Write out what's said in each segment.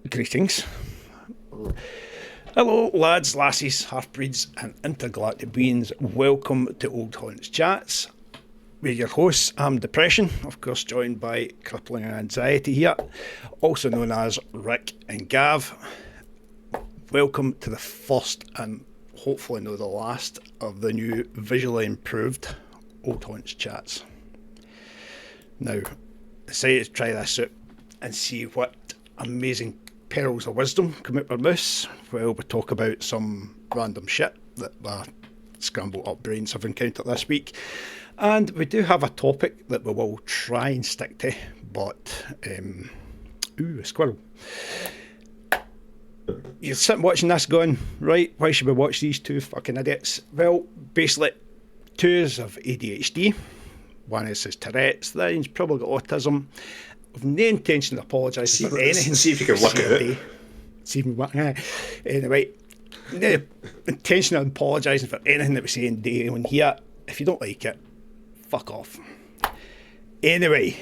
Greetings. Hello, lads, lassies, half-breeds and intergalactic beings. Welcome to Old Haunts Chats. We're your hosts. I'm Depression, of course, joined by Crippling Anxiety here, also known as Rick and Gav. Welcome to the first and hopefully not the last of the new visually improved Old Haunts Chats. Now, decided to try this out and see what amazing pearls of wisdom come out our mouths. Well, we talk about some random shit that my scrambled up brains have encountered this week. And we do have a topic that we will try and stick to, but, a squirrel. You're sitting watching this going, right, why should we watch these two fucking idiots? Well, basically, two is of ADHD. One is his Tourette's, the other's probably got autism. I've no intention of apologising for anything. See if you can work it out. See if we work it out. Anyway, no intention of apologising for anything that we say in day on here. If you don't like it, fuck off. Anyway,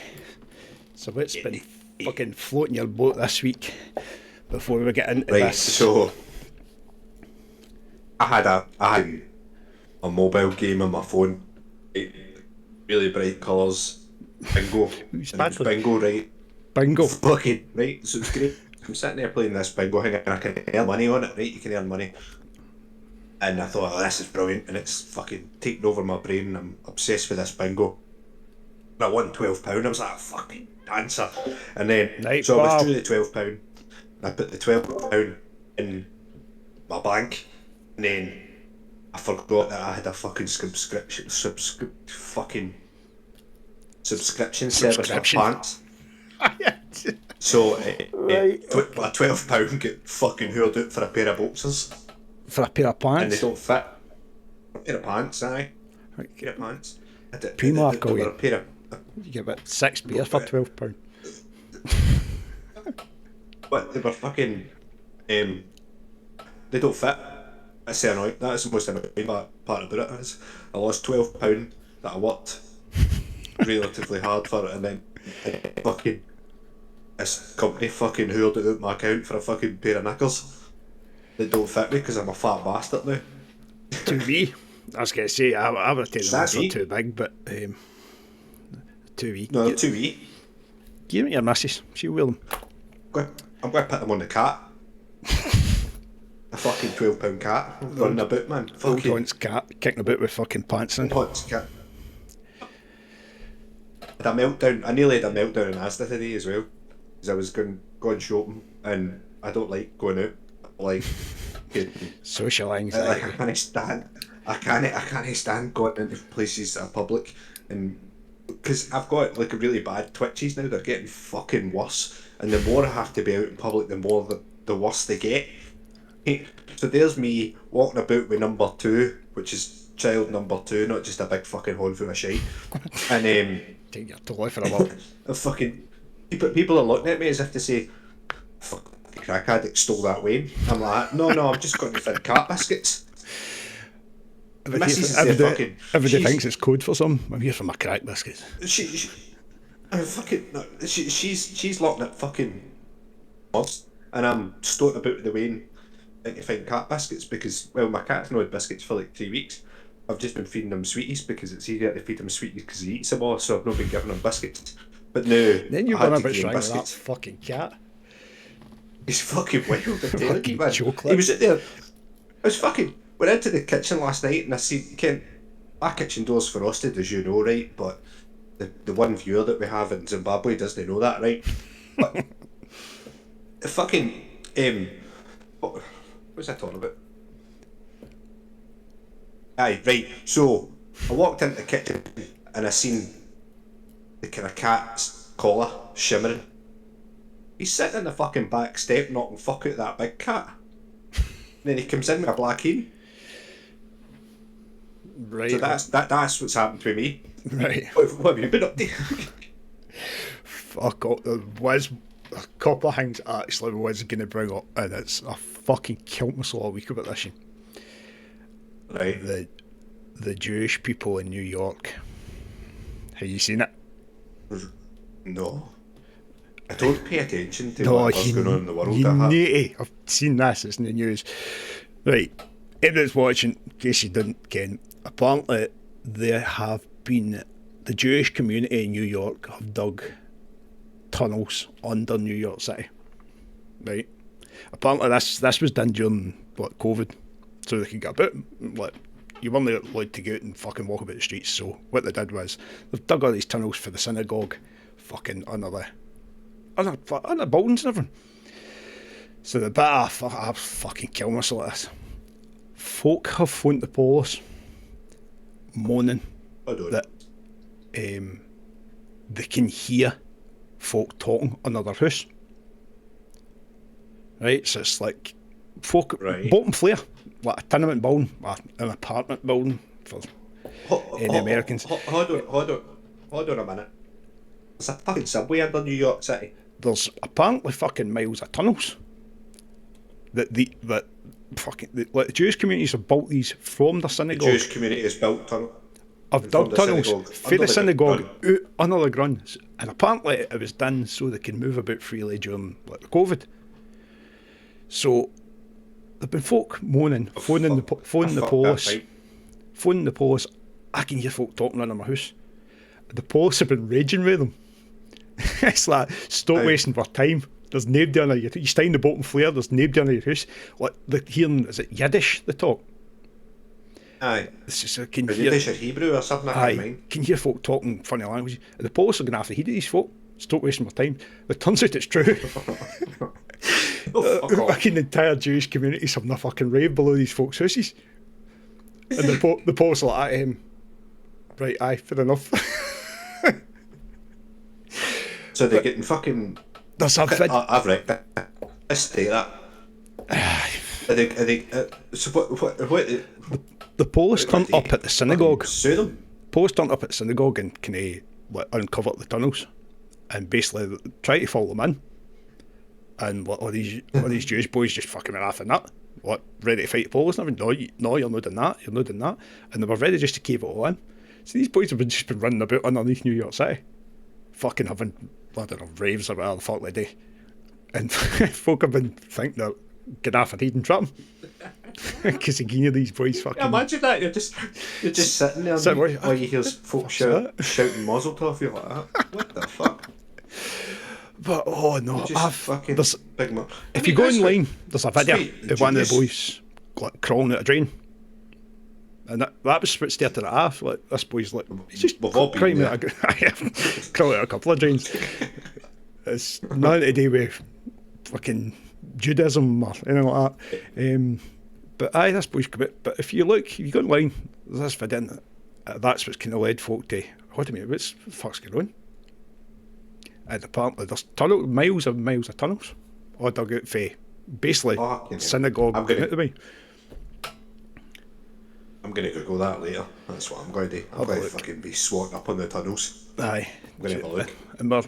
so what's been fucking floating your boat this week before we get into this? So I had a mobile game on my phone, really bright colours, bingo. Bingo, right? Bingo. Fucking right. So it's great. I'm sitting there playing this bingo thing and I can earn money on it, right? You can earn money. And I thought, this is brilliant, and it's fucking taken over my brain, and I'm obsessed with this bingo. And I won £12. I was like a fucking dancer. And then, I was due the £12. And I put the £12 in my bank, and then I forgot that I had a fucking subscription service for pants. So a £12 get fucking hurled out for a pair of boxers. For a pair of pants? And they don't fit. A pair of pants, aye. A pair of pants. Primark, you get about 6 beers for £12. But they were fucking... they don't fit. That's the annoying. That is the most annoying part about it. Is I lost £12 that I worked relatively hard for, and then fucking this company fucking hurled it out my account for a fucking pair of knickers that don't fit me because I'm a fat bastard now. 2V. I was going to say, I would have taken them for too big, but 2V. No, 2V. Give me your missus. She'll wear them. I'm going to put them on the cat. A fucking £12 cat running about, man. Old Haunts cat kicking about with fucking pants in. Haunts cat. I had a meltdown. I nearly had a meltdown in Asda today as well, because I was going shopping, and I don't like going out. Like social anxiety. Like I can't stand going into places that are public, and because I've got like a really bad twitches now. They're getting fucking worse, and the more I have to be out in public, the more the worse they get. So there's me walking about with number 2, which is child number 2, not just a big fucking hole full of shite. And take your toy for a while. Fucking people are looking at me as if to say, "Fuck, the crack addict stole that Wayne." I'm like, no, I'm just going to find cat biscuits. Everybody thinks it's code for some. I'm here for my crack biscuits. She's looking at fucking mobs, and I'm stoating about with the Wayne to find cat biscuits because, well, my cat's not had biscuits for like 3 weeks. I've just been feeding him sweeties because it's easier to feed him sweeties because he eats them all, so I've not been giving him biscuits. But no, then you're going about trying that fucking cat. He's fucking wild, I'm telling you, man. Chocolate. He was out there. Went into the kitchen last night and I see, my kitchen door's frosted, as you know, right? But the one viewer that we have in Zimbabwe doesn't know that, right? But the fucking what was I talking about? Aye, right. So I walked into the kitchen and I seen the kind of cat's collar shimmering. He's sitting in the fucking back step knocking fuck out that big cat. And then he comes in with a black hen. Right. So that's what's happened to me. Right. What have you been up to? Fuck off. There was a couple of things I actually was going to bring up, and it's a fucking killed me all week about this. Right. The Jewish people in New York. Have you seen it? No. I don't pay attention to No, what's going on in the world. you I have. need to. I've seen this, it's in the news. Right, everyone's watching, in case you didn't ken, apparently there have been, the Jewish community in New York have dug tunnels under New York City. Right? Apparently this was done during, COVID, so they could get about. Like, you weren't allowed to go out and fucking walk about the streets, so what they did was, they've dug all these tunnels for the synagogue, fucking under buildings and everything. So the bit I fucking kill myself at this. Folk have phoned the police, moaning that they can hear folk talking under their house. Right, so it's like folk, Bolton Flare, like a tenement building, an apartment building for any Americans. Hold on a minute. There's a fucking subway under New York City. There's apparently fucking miles of tunnels that the Jewish communities have built these from the synagogue. The Jewish community has built tunnels. I've dug tunnels for the synagogue out under the ground, and apparently it was done so they can move about freely during the COVID. So there've been folk moaning, phoning the police. I can hear folk talking under my house. The police have been raging with them. It's like, stop wasting our time. There's nobody under your house. You stay in the Bolton Flare, there's nobody under your house. Like, they're hearing, is it Yiddish they talk? Aye. Can Yiddish or Hebrew or something like that. Can hear folk talking funny language. The police are going to have to heed of these folk. Stop wasting my time. It turns out it's true. Fucking entire Jewish communities having a fucking rave below these folks' houses. And the police are like, right, aye, fair enough. So they're getting fucking... There's a vid... I've read that. I state that. So what the police turned up at the synagogue. Sue them? Police turned up at the synagogue and kind of uncover the tunnels and basically try to follow them in. And all these Jewish boys just fucking laughing at that. Ready to fight the police and everything. No, you're not doing that. You're not doing that. And they were ready just to cave it all in. So these boys have just been running about underneath New York City, fucking having, I don't know, raves or whatever the fuck they do. And folk have been thinking that Gaddafi didn't trap them. Because you can hear these boys fucking... Yeah, imagine that, you're just sitting there and all you hear is folk shouting Mazel Tov, you're like, what the fuck? But, oh no, if you go that's online, there's a video of one of the boys crawling out a drain. And that was what started it off. Like, this boy's like, he's just crawling out a couple of drains. It's nothing to do with fucking Judaism or anything like that. But aye, this boy's come out. But if you go online, there's this video in it. That's what's kind of led folk to, what do you mean, what the fuck's going on? And apparently there's miles of tunnels all dug out for basically synagogue. I'm going to Google that later. That's what I'm going to do. I'm going to fucking be swatting up on the tunnels. Aye. I'm going to have a look. And we're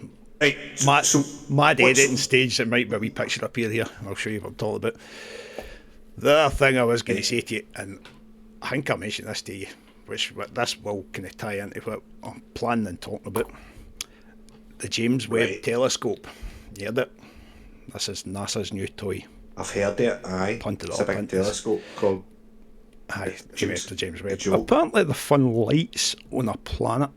mad editing stage, it might be a wee picture up here. I'll show you what I'm talking about. The other thing I was going to say to you, and I think I mentioned this to you, which this will kind of tie into what I'm planning and talking about. The James Webb Telescope. You heard it? This is NASA's new toy. I've heard it, aye. It's a big telescope called... Aye, James Webb. Apparently they found lights on a planet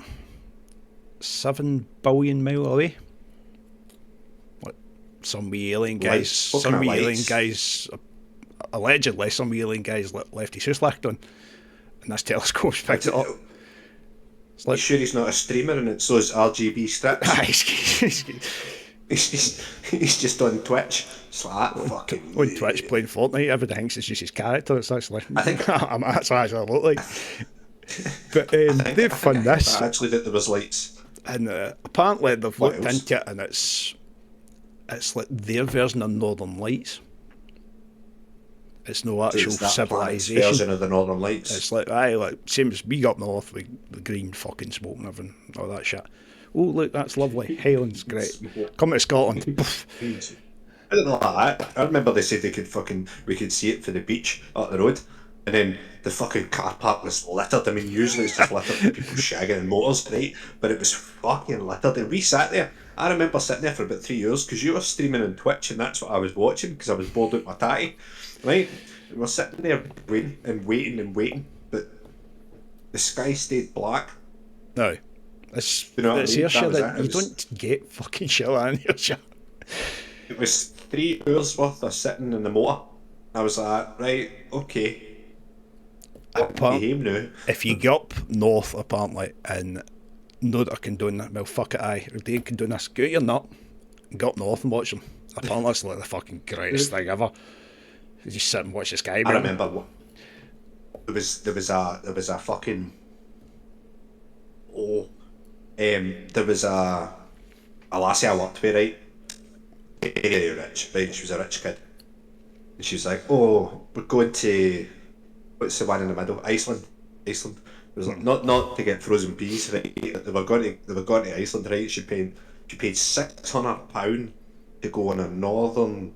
7 billion miles away. What? Some wee alien guys... Allegedly, some wee alien guys left his house light on. And this telescope's picked it up. You sure he's not a streamer and it's those RGB strips? He's just on Twitch. It's like that fucking... On Twitch playing Fortnite, everybody thinks it's just his character. It's actually... I think... that's actually what I look like. But they've found this. Actually, that there was lights. And apparently they've looked into it and it's like their version of Northern Lights. It's no actual civilization. Version of the Northern Lights. It's like same as we got up north with the green fucking smoke and everything, all that shit. Oh look, that's lovely. Highlands, great. Come to Scotland. I don't know like that. I remember they said we could see it for the beach up the road, And then the fucking car park was littered. I mean, usually it's just littered with people shagging in motors, right? But it was fucking littered. And we sat there. I remember sitting there for about 3 years because you were streaming on Twitch and that's what I was watching because I was bored with my tatty, right? And we're sitting there waiting and waiting and waiting, but the sky stayed black. No. It's, You know what I it's mean? Ayrshire That was that it. you don't get fucking shit in Ayrshire. It was 3 hours worth of sitting in the motor. I was like, right, okay. Behave now. If you get up north, apparently, and know that I condone that, well, fuck it, aye. Or do you condone this? Go your nut, go up north and watch them. Apparently, it's like the fucking greatest thing ever. You just sit and watch the sky. I remember what there was a fucking there was a lassie I worked with, right? Very rich, right? She was a rich kid, and she was like, "Oh, we're going to what's the one in the middle? Iceland." It was like, not to get frozen peas, right? They were going to Iceland, right? She paid £600 to go on a northern,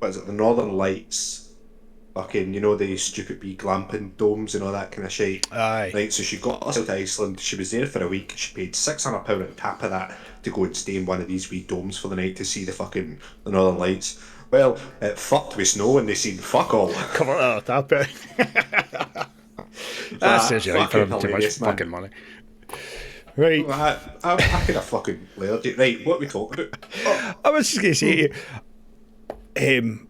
what is it? The Northern Lights. Fucking, you know, the stupid wee glamping domes and all that kind of shit. Aye. Right, so she got herself to Iceland. She was there for a week. She paid £600 on top of that to go and stay in one of these wee domes for the night to see the Northern Lights. Well, it fucked with snow and they seen fuck all. Come on, tap it. That says you're right for having too much fucking money. Right. I could have fucking layered it. Right, what are we talking about? I was just going to say to you,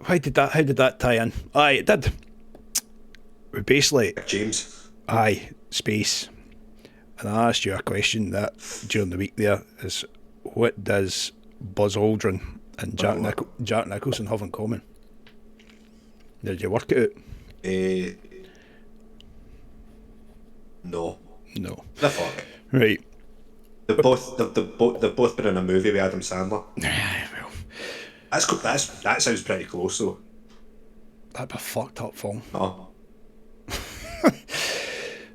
how did that tie in? Aye, it did. Basically, James. aye, space. And I asked you a question that during the week there is, what does Buzz Aldrin and Jack Nicholson have in common? Did you work it out? No. No. The fuck. Right. They've both been in a movie with Adam Sandler. Well, That's cool. That sounds pretty close though. that'd be a fucked up film. Oh.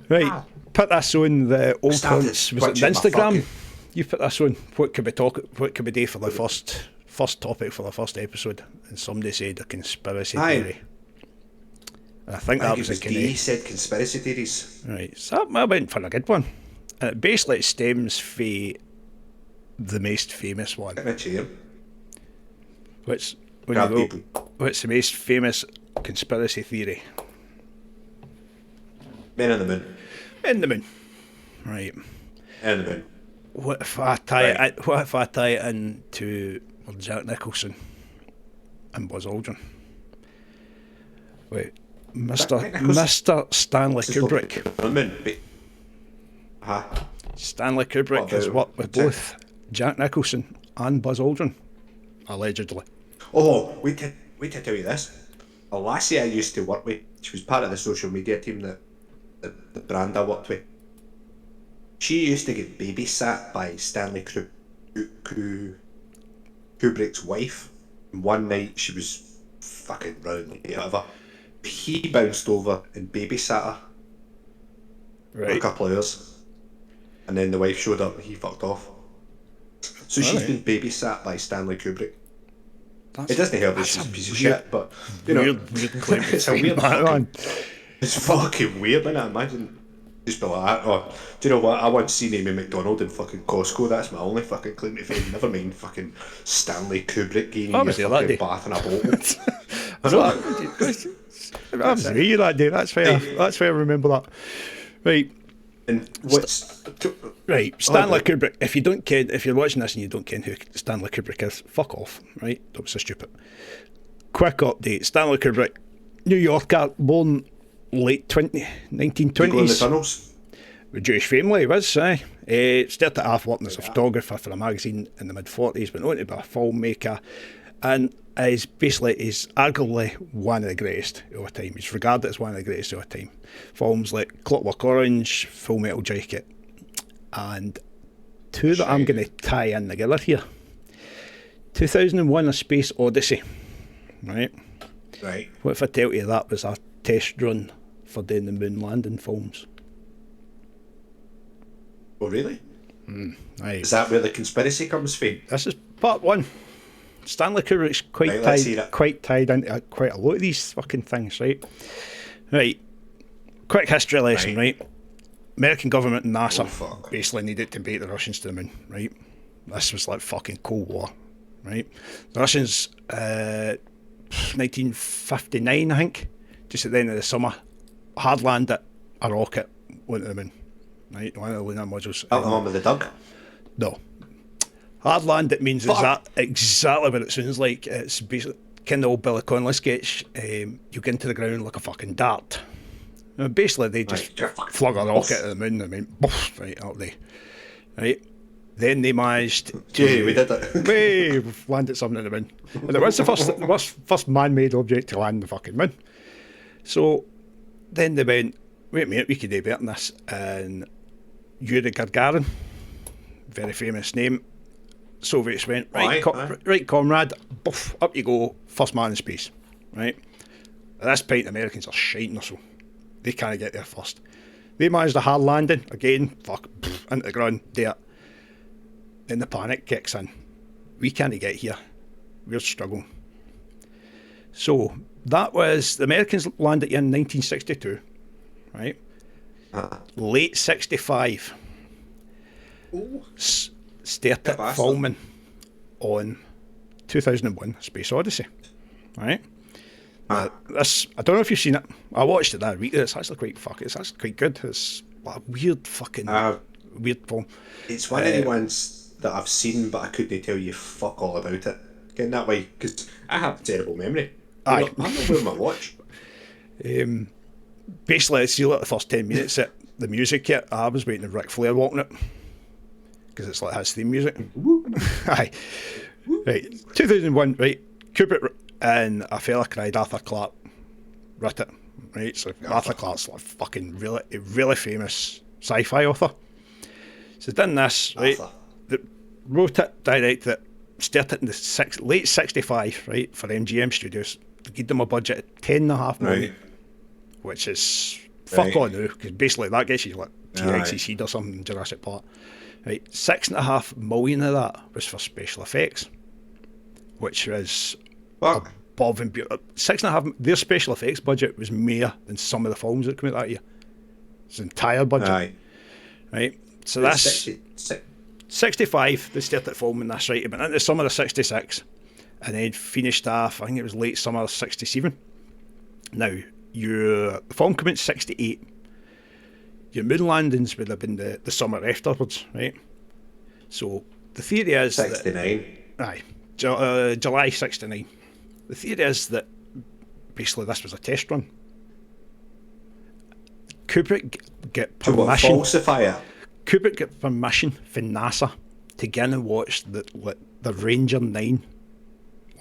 Right. Put this on the old Started haunts. Was it twitching my Instagram? fucking- You put this on. What could we do for the first topic for the first episode? And somebody said a conspiracy Aye. theory. And I think I that think was it was a D kind said conspiracy theories. right. So I went for a good one. And it basically stems from the most famous one. Get in a chair. What's Grab people. what's the most famous conspiracy theory? Men in the moon. In the moon. Right. Men in the moon. What if I tie Right. it? What if I tie it into Jack Nicholson and Buzz Aldrin? Wait, Jack Nicholson? Mr. Stanley Kubrick. On the moon. Huh? Stanley Kubrick What has about- worked with both Jack Nicholson and Buzz Aldrin, allegedly. Oh, wait to tell you this. A lassie I used to work with, she was part of the social media team that the brand I worked with. She used to get babysat by Stanley Kubrick's wife. And one night she was fucking round late, whatever. He bounced over and babysat her for a Right. couple of hours. And then the wife showed up and he fucked off. So she's Alright. been babysat by Stanley Kubrick. That's, It doesn't help that that's she's a a piece of weird- shit, but you know, weird claim to it's a fame, weird that fucking, one. it's fucking weird, innit? Imagine just be like, oh, do you know what? I once seen Amy McDonald in fucking Costco. That's my only fucking claim to fame. Never mind fucking Stanley Kubrick getting I you a was there that fucking day. bath in a bottle. I know. I was with you that day. That's why. That's why I remember that. Right. And what's Right, Stanley Kubrick. If you don't ken, if you're watching this and you don't ken who Stanley Kubrick is, fuck off. Right, don't be so stupid. Quick update: Stanley Kubrick, New Yorker, born late go in the 1920s. tunnels? With Jewish family, he was. Started off working as a photographer for a magazine in the mid 40s, went on to be a filmmaker, and is arguably one of the greatest of our time. He's regarded as one of the greatest of our time. Films like Clockwork Orange, Full Metal Jacket, and two that I'm going to tie in together here. 2001: A Space Odyssey. Right. Right. What if I tell you that was a test run for doing the moon landing films? Oh, really? Aye. Is that where the conspiracy comes from? This is part one. Stanley Kubrick's Right, let's hear it. quite tied into quite a lot of these fucking things, right? Right. Quick history lesson, right? American government and NASA fuck. basically needed to beat the Russians to the moon, right? This was like fucking Cold War, right? The Russians, 1959, I think, just at the end of the summer, hard landed a rocket onto the moon, right? One of the lunar modules. Out the one with the dog. No. Hard land, it means exactly what it sounds like. It's basically kind of old Billy Connolly sketch. You get into the ground like a fucking dart. Basically, they just flung a rocket at the moon and went, boof, right up there. Right? Then they managed to... Yeah, we did it. We've landed something on the moon. And it was the first man-made object to land the fucking moon. So then they went, wait a minute, we could do better than this. And Yuri Gagarin, very famous name, Soviets went, right, right comrade, boof, up you go, first man in space. Right? At this point, the Americans are shiting or so. They can't get there first. They managed a hard landing, again, into the ground, there. Then the panic kicks in. We can't get here. We're struggling. So, that was, the Americans landed here in 1962, right? Late 65. Started filming on 2001 Space Odyssey, right? This, I don't know if you've seen it. I watched it that week. It's actually it's actually quite good. It's a weird fucking weird film. It's one of the ones that I've seen, but I couldn't tell you fuck all about it. Getting that way, because I have a terrible memory. I'm not wearing my watch. Basically, see, like the first 10 minutes, the music kit, I was waiting for Ric Flair walking it, because it's like his theme music. Aye. Right, 2001, right, Kubrick and a fella cried Arthur Clarke wrote it, right? So Arthur Clarke's like fucking really famous sci-fi author. So done this, right? Wrote it, directed it, started in the late 65, right, for MGM Studios. They gave them a budget of 10.5 million, which is fuck all now, because basically that gets you like T-Rex's head or something in Jurassic Park. Right, 6.5 million of that was for special effects, which was above and beyond. 6.5. Their special effects budget was more than some of the films that came out that year. It's the entire budget. Right, so that's 65. They started filming this, right? It went into summer of 66, and then finished off. I think it was late summer of 67. Now, the film came out in 68. Your moon landings would have been the summer afterwards, right? So the theory is 69. July 69. The theory is that basically this was a test run. Kubrick get permission. To falsify it. Kubrick get permission from NASA to go in and watch the Ranger 9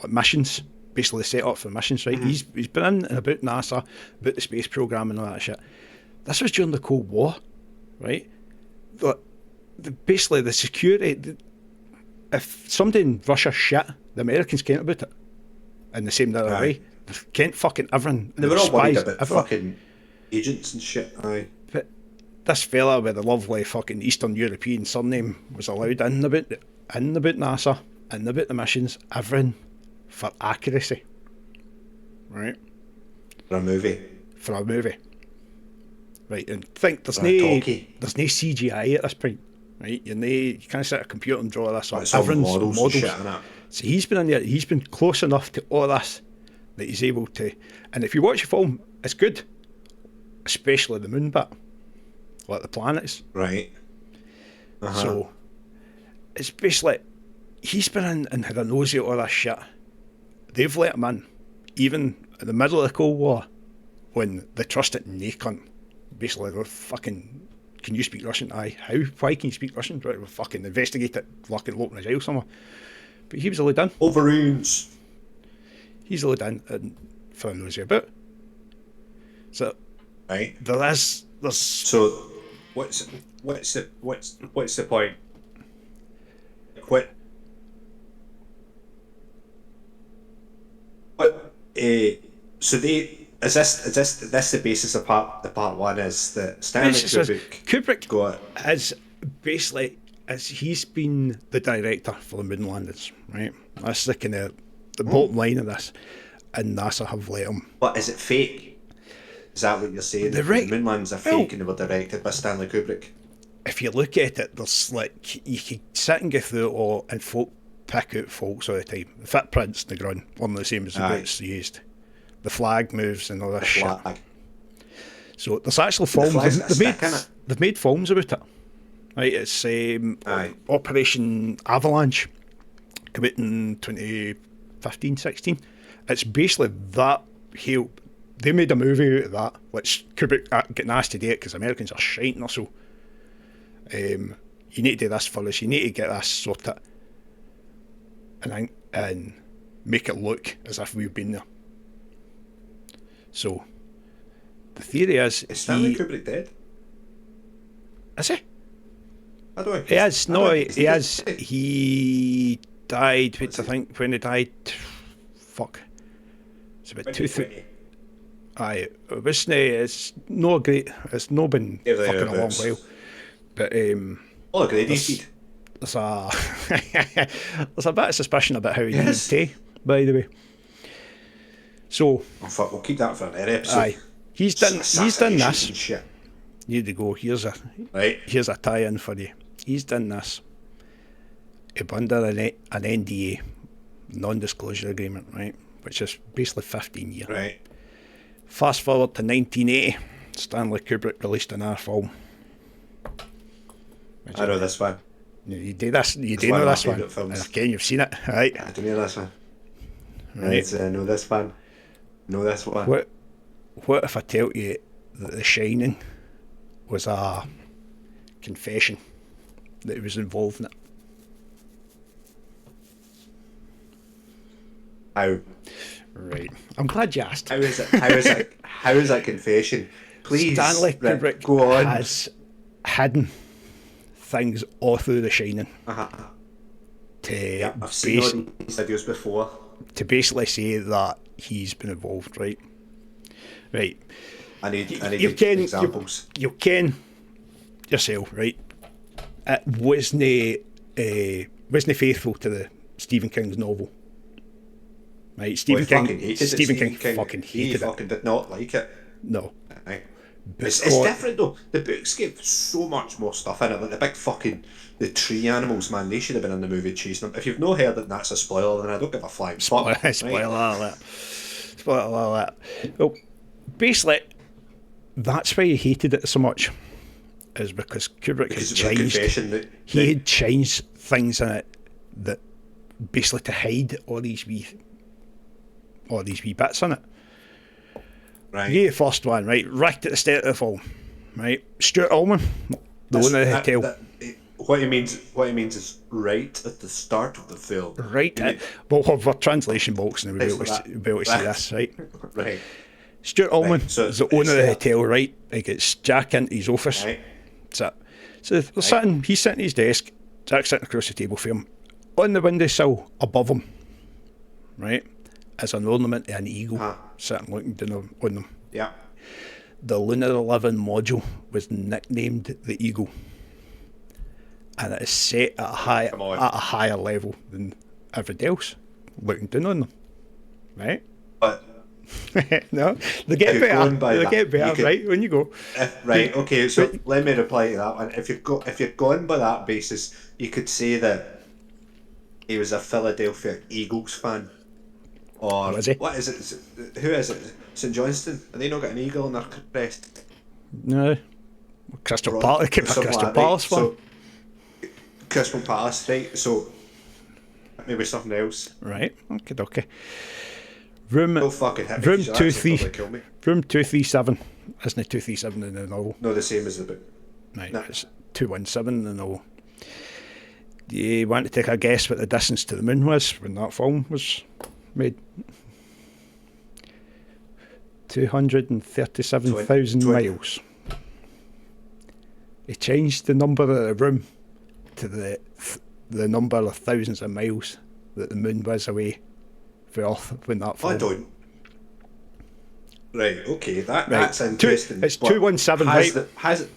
missions. Basically set up for missions, right? Mm-hmm. He's been in and about NASA, about the space program and all that shit. This was during the Cold War, right? Basically, the security. If somebody in Russia shit, the Americans can't about it. In the same other way, they can't fucking everyone. They were all worried about fucking agents and shit. Aye. But this fella with the lovely fucking Eastern European surname was allowed in about NASA, in about the missions, everything for accuracy, right? For a movie. Right, and think there's no CGI at this point, right? You can't set a computer and draw this. It's all models. And shit, so he's been in there. He's been close enough to all this that he's able to. And if you watch the film, it's good, especially the moon bit, like the planets. Right. So it's basically he's been in and had a nosy at all this shit. They've let him in, even in the middle of the Cold War, when they trusted Nicholson. Basically, they're fucking, can you speak Russian? Aye. How? Why can you speak Russian? Right, we'll fucking investigate it, fucking lock in a jail somewhere. But he was allowed in. Overrules. He's allowed in and for nosy about. So, right. There's. So, what's the point? What? So they. Is this the basis of part one? Is that Stanley Kubrick has basically he's been the director for the moon landings, right? That's the kind of the bottom line of this, and NASA have let him. But is it fake? Is that what you're saying? The The moon landings are well, fake and they were directed by Stanley Kubrick. if you look at it, there's like you could sit and go through it all, and folk pick out faults all the time. The footprints in the ground weren't the same as the boots used. The flag moves and all this shit. So there's actual films. They've made films about it. Right, it's Operation Avalanche, came out in 2015-16. It's basically that. They made a movie out of that, which Kubrick getting asked to do it because Americans are shiting or so. You need to do this for us. You need to get this sorted and make it look as if we've been there. So the theory is Stanley Kubrick dead? Is he? I don't know. He is. No, he is. He died. I think when he died. Fuck. It's about 2,000. Aye, it wasn't. It's no great. It's not been fucking a long while. But all great. There's a there's a bit of suspicion about how he died, by the way. So, fuck, we'll keep that for another episode. Aye, he's done this. Shit. Here you go. Here's a tie-in for you. He's done this. Under an NDA, non-disclosure agreement, right? Which is basically 15 years. Right. Fast forward to 1980, Stanley Kubrick released another film. I know this one. You do this. You do know this one. Okay, you've seen it, right? I do know this one. Right. I know this one. Know this one. What if I tell you that The Shining was a confession that he was involved in it? How? Right. I'm glad you asked. How is it? How is that confession? Please, Stanley Kubrick go on. has hidden things all through The Shining. I've seen all these videos before. To basically say that he's been involved, right? Right. I need examples. You can yourself, right? It wasn't faithful to the Stephen King's novel. Right, Stephen King fucking hated it. Fucking did not like it. No. Right. It's different though. The books gave so much more stuff in it. Like the big fucking the tree animals, man. They should have been in the movie chasing them. If you've not heard that, that's a spoiler. Then I don't give a flying fuck. Spoiler alert. Spoiler alert. Well, basically, that's why he hated it so much. Is because Kubrick had changed. He had changed things in it that basically to hide all these wee bits in it. Right. Yeah, the first one, right? Right at the start of the film, right? Stuart Ullman, the owner of the hotel. What he means is right at the start of the film. Right. We'll have a translation box and we'll be able to see this, right? Right. Stuart Ullman is the owner of the hotel, right? He gets Jack into his office. Right. That's it. So they're he's sitting at his desk, Jack's sitting across the table from him. On the windowsill above him, right, is an ornament of an eagle sitting looking down on them. Yeah. The Lunar 11 module was nicknamed the Eagle, and it is set at a higher level than everybody else, looking down on them, right? But no, they get better. They get better, right? When you go, right, okay. So let me reply to that one. If you're going by that basis, you could say that he was a Philadelphia Eagles fan. Or was he? What is it? Who is it? St Johnston? Have they not got an eagle on their crest? No. Crystal Palace. Crystal Palace fan. So, Crystal Palace, right? So maybe something else. Right. Okay. Room 237. Isn't it 237 in the novel? No, the same as the book. Right. No. It's 217 in the novel. Do you want to take a guess what the distance to the moon was when that film was made? 237,000 miles. He changed the number of the room to the number of thousands of miles that the moon was away from Earth when that film. I don't. Right. Okay. That's interesting. It's 217. Has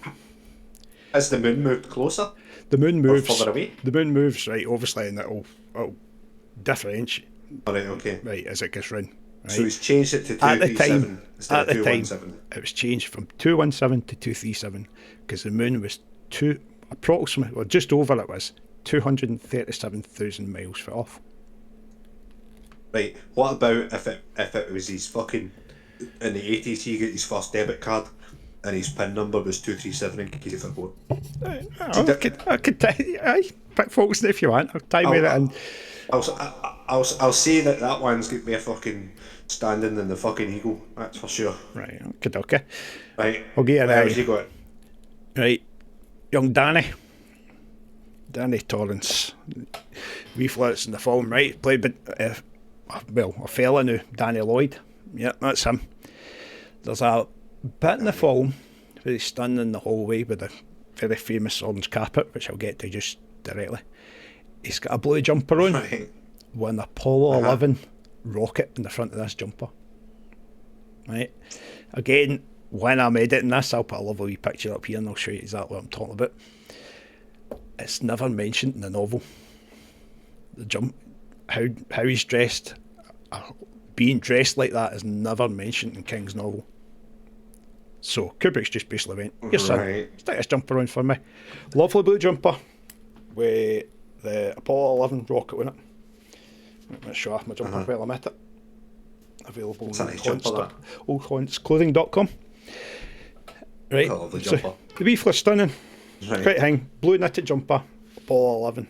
the moon moved closer? The moon moves further away. The moon moves, right, obviously, and it'll differentiate. All right, okay. Right, as it gets round. So he's changed it to At the 237 time, instead at of the time, 217. it was changed from 217 to 237 because the moon was approximately, or just over it was, 237,000 miles foot off. Right, what about if it was his fucking, in the 80s he got his first debit card and his PIN number was 237 in case he forgot? I could pick Folkestone if you want. I'll time it in. I'll say that one's got me a fucking standing in the fucking eagle, that's for sure. Right, okay. Right, I'll get what else you got? Right, young Danny Torrance, reflets in the film, right? Played by, a fella now, Danny Lloyd. Yep, that's him. There's a bit in the film where he's standing in the hallway with a very famous orange carpet, which I'll get to just directly. He's got a blue jumper on Right. with an Apollo 11 rocket in the front of this jumper. Right? Again, when I'm editing this, I'll put a lovely wee picture up here and I'll show you exactly what I'm talking about. It's never mentioned in the novel. How he's dressed, being dressed like that is never mentioned in King's novel. So Kubrick's just basically went, "Here, son, stick this jumper on for me." Lovely blue jumper with the Apollo 11 rocket on it. Let me show off my jumper while I'm at it. Available on oldhauntsclothing.com. Right, Oh, lovely so jumper. the wee fla's stunning. Right. Quite hang, blue knitted jumper, Apollo 11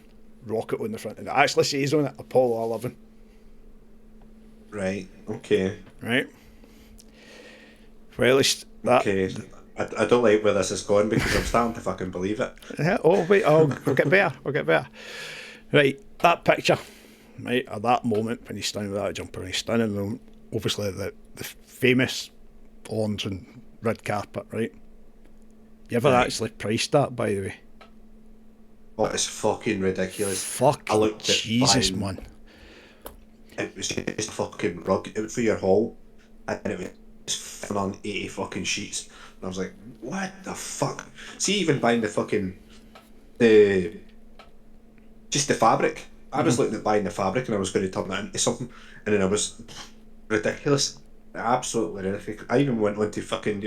rocket on the front, and it actually says on it Apollo 11. Right, okay. Right. Well, at least that. Okay. I don't like where this is going because I'm starting to fucking believe it. Yeah, oh wait, I'll get better. Right, that picture, right, at that moment when he's standing with that jumper and he's standing on obviously the famous orange and red carpet, right? You ever actually priced that, by the way? Oh, it's fucking ridiculous. Fucking I looked at Jesus, buying- man. It was just a fucking rug. It was for your hall, and it was just on 80 fucking sheets. And I was like, what the fuck? See, even buying the fucking just the fabric. I was looking at buying the fabric, and I was going to turn that into something, and then I was ridiculous, absolutely ridiculous. I even went on to fucking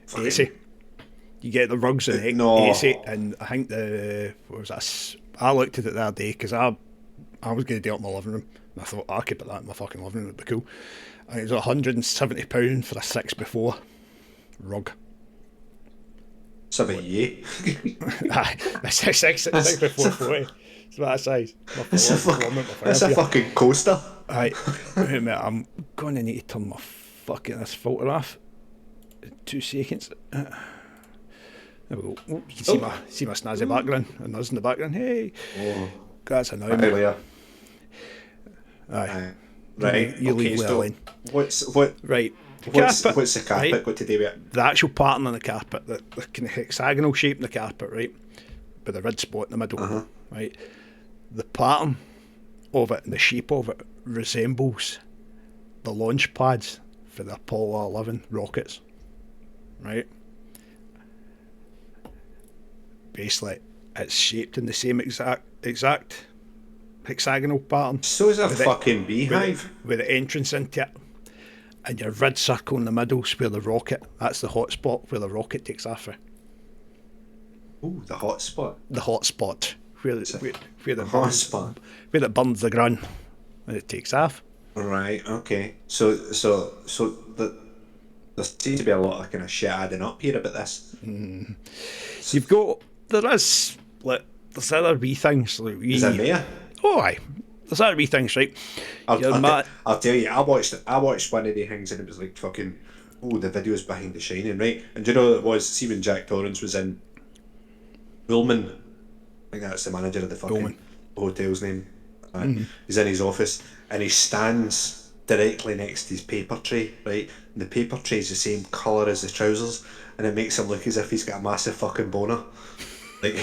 fucking, AC. You get the rugs and no. AC, and I think what was that? I looked at it the other day because I was going to do it in my living room, and I thought I could put that in my fucking living room, it'd be cool. And it was £170 for a 6x4 rug. 78. Aye, that's 6x4 40. It's that size. It's a fucking coaster. Aye, wait a minute, I'm going to need to turn my fucking this filter off. 2 seconds. There we go. Oh, you can see my snazzy background and us in the background. Hey, that's annoying. Aye. Right. You leave well in. What's the carpet right? got to do with it? The actual pattern on the carpet, the kind of hexagonal shape in the carpet, right, with a red spot in the middle, right. The pattern of it and the shape of it resembles the launch pads for the Apollo 11 rockets, right. Basically, it's shaped in the same exact hexagonal pattern. So is a fucking beehive. With the entrance into it. And your red circle in the middle's where the rocket, that's the hot spot where the rocket takes off from. Ooh, the hot spot. The hot spot. Where it burns the ground when it takes off. Right, okay. So there seems to be a lot of kind of shit adding up here about this. There's other wee things. Like Is there more? Oh, aye. There's other wee things, right? I'll tell you, I watched one of the things and it was like fucking, the videos behind The Shining, right? And do you know what it was? See, when Jack Torrance was in Ullman, I think that's the manager of the fucking hotel's name. He's in his office and he stands directly next to his paper tray, right? And the paper tray is the same colour as the trousers, and it makes him look as if he's got a massive fucking boner. Like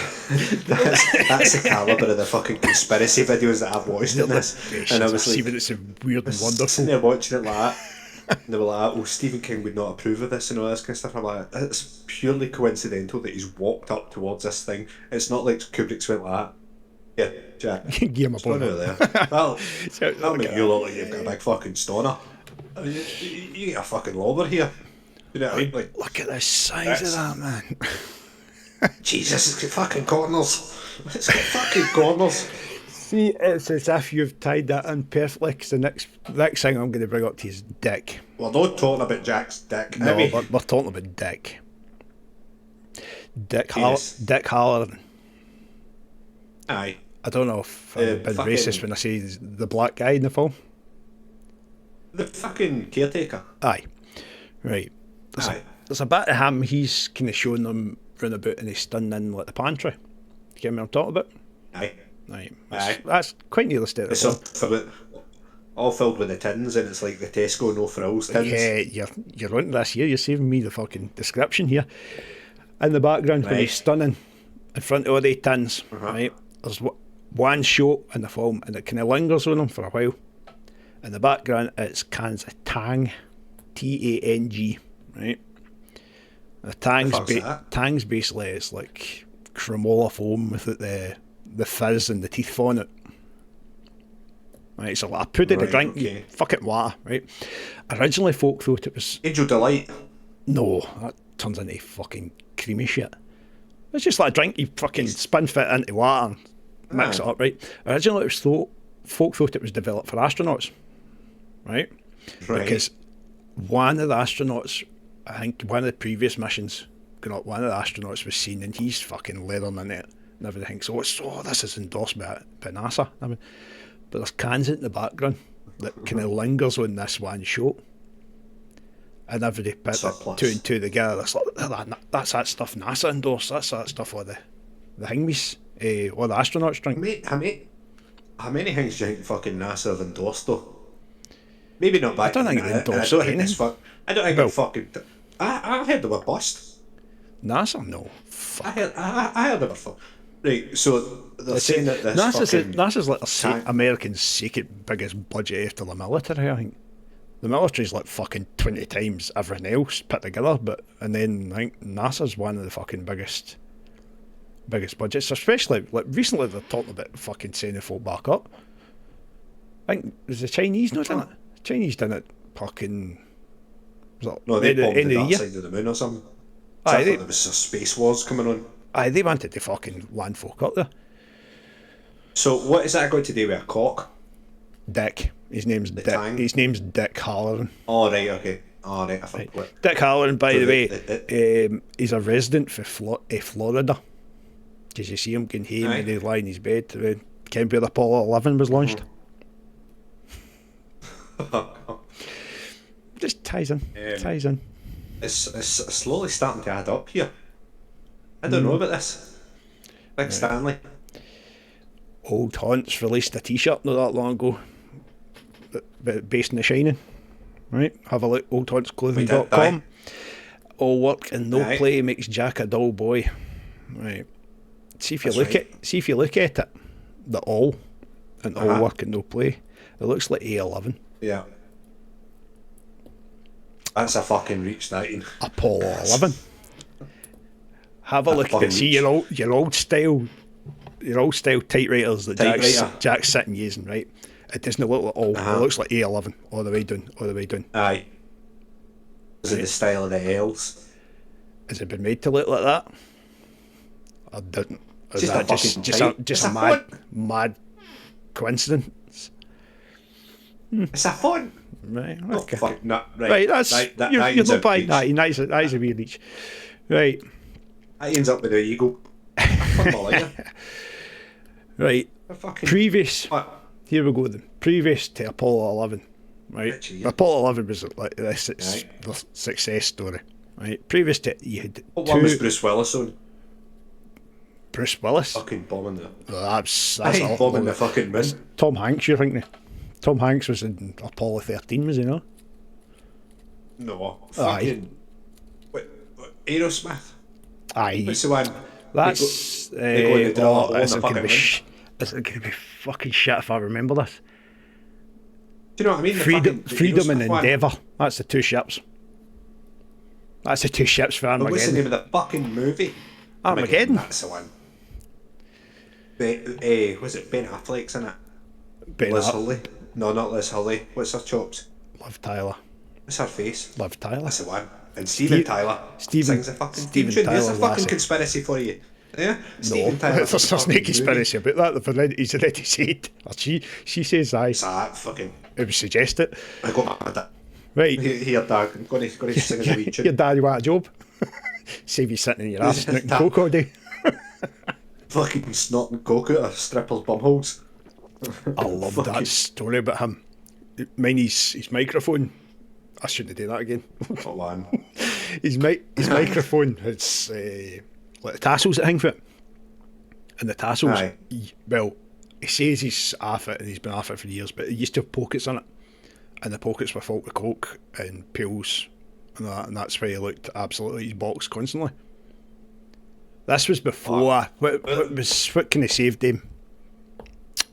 that's the calibre of the fucking conspiracy videos that I've watched in this. And I was like, it's weird and wonderful. Sitting there watching it like that, and they were like, "Oh, Stephen King would not approve of this and all this kind of stuff." I'm like, it's purely coincidental that he's walked up towards this thing. It's not like Kubrick's went like that. Yeah, Jack. Give him a boner. That'll make you look like you've got a big fucking stoner. I mean, you get a fucking lobber here. You know what I mean? Like, Look at the size of that, man. Jesus, it's got fucking corners. It's got fucking corners. See, it's as if you've tied that in perfectly, because the next thing I'm going to bring up to you is dick. We're not talking about Jack's dick. No, we're talking about dick. Dick Halloran. Aye. I don't know if I'm being racist when I say the black guy in the film. The fucking caretaker. Aye. Right. There's a bit of him, he's kind of showing them round about and he's standing in like the pantry. You get me what I'm talking about? Aye. Right. Aye. That's quite near the state of the film. All filled with the tins, and it's like the Tesco no frills tins. Yeah, you're onto this here. You're saving me the fucking description here. In the background, when he's stunning in front of all the tins, right? There's one shot in the film, and it kind of lingers on them for a while. In the background, it's cans of Tang, Tang, right? The Tang's basically it's like cremola foam with the fizz and the teeth falling it. Right, so I put it in a drink, you fucking water, right? Originally, folk thought it was Angel Delight. No, that turns into fucking creamy shit. It's just like a drink you fucking spin fit into water and mix it up, right? Originally, folk thought it was developed for astronauts, right? Because one of the astronauts, I think one of the previous missions, one of the astronauts was seen and he's fucking leathering in it and everything. So this is endorsed by NASA. I mean, but there's cans in the background that kind of lingers on this one shot. And everybody put two and two together. That's that stuff NASA endorsed. That's that stuff all the thingies, all the astronauts drink. How many things do you think fucking NASA have endorsed though? Maybe not back. I don't think they endorsed anything. I don't think it fucking. I heard they were bust. NASA, no. Fuck. I heard they were right. So they're saying that this NASA's like America's second biggest budget after the military. I think the military's like fucking 20 times everything else put together, and then I think NASA's one of the fucking biggest budgets. Especially like recently, they're talking about fucking sending folk back up. I think it was the Chinese not done it. The Chinese done it fucking. No, they bombed the dark side of the moon or something. I thought there was some space wars coming on. Aye, they wanted to fucking land folk up there. So what is that got to do with a cock? Dick. His name's Dick. His name's Dick Halloran. Oh right, okay. Oh right, I forgot. Dick Halloran, by the way, he's a resident for Florida. Because you see him going home and he's lying in his bed. Can't be where Apollo 11 was launched. Just ties in. It's slowly starting to add up here. I don't know about this. Big Stanley. Old Haunts released a t-shirt not that long ago, based in The Shining. Right, have a look. oldhauntsclothing.com. All work and no play makes Jack a dull boy. Right. See if you look at it. The all and all work and no play. It looks like A11. Yeah. That's a fucking reach, that in. Apollo 11. Have a look at it. See your old style typewriters that Jack's sitting using, right? It doesn't look like all. It looks like A11 all the way down. Aye. Is it the style of the L's? Has it been made to look like that? I didn't. Is that just a mad coincidence? It's a font. Right. Okay. Oh, fuck, no, right. That's you're not buying that. That is a wee reach. Right. That ends up with the eagle. Right. Previous. Here we go then. Previous to Apollo 11. Right. Apollo 11 was like the success story. Right. Previous to you had what one was Bruce Willis on? Bruce Willis. Fucking bombing the. That's bombing the fucking moon. Tom Hanks, you're thinking? Tom Hanks was in Apollo 13, was he not? No. Fucking. What, Aerosmith? Aye. What's the one? That's. It's going to be fucking shit if I remember this. Do you know what I mean? Freedom and Endeavour. That's the two ships. That's the two ships for Armageddon. What's the name of the fucking movie? Armageddon. That's the one. Was it Ben Affleck's in it? Liz Hurley? No, not Liz Hurley. What's her chops? Liv Tyler. What's her face? Liv Tyler. That's the one. And Steven Tyler sings a fucking Steven theme tune. There's a Tyler, fucking lassie. conspiracy for you. Yeah? No, Steven Tyler. there's no conspiracy about that. He's already said. Or she says aye. It's that fucking... It would suggest it. I got my dad. Right. Here, Dad, I'm going to sing as a wee tune. Your dad, you want a job? Save you sitting in your ass drinking coke all day. Fucking snorting coke out of strippers' bumholes. I love that story about him. Mine, his microphone. I shouldn't do that again. Oh, man. his microphone, it's like the tassels that hang for it. And the tassels, he says he's off it and he's been off it for years, but he used to have pockets on it. And the pockets were filled with coke and pills and that, and that's why he looked absolutely his box constantly. This was before. What kind of saved him?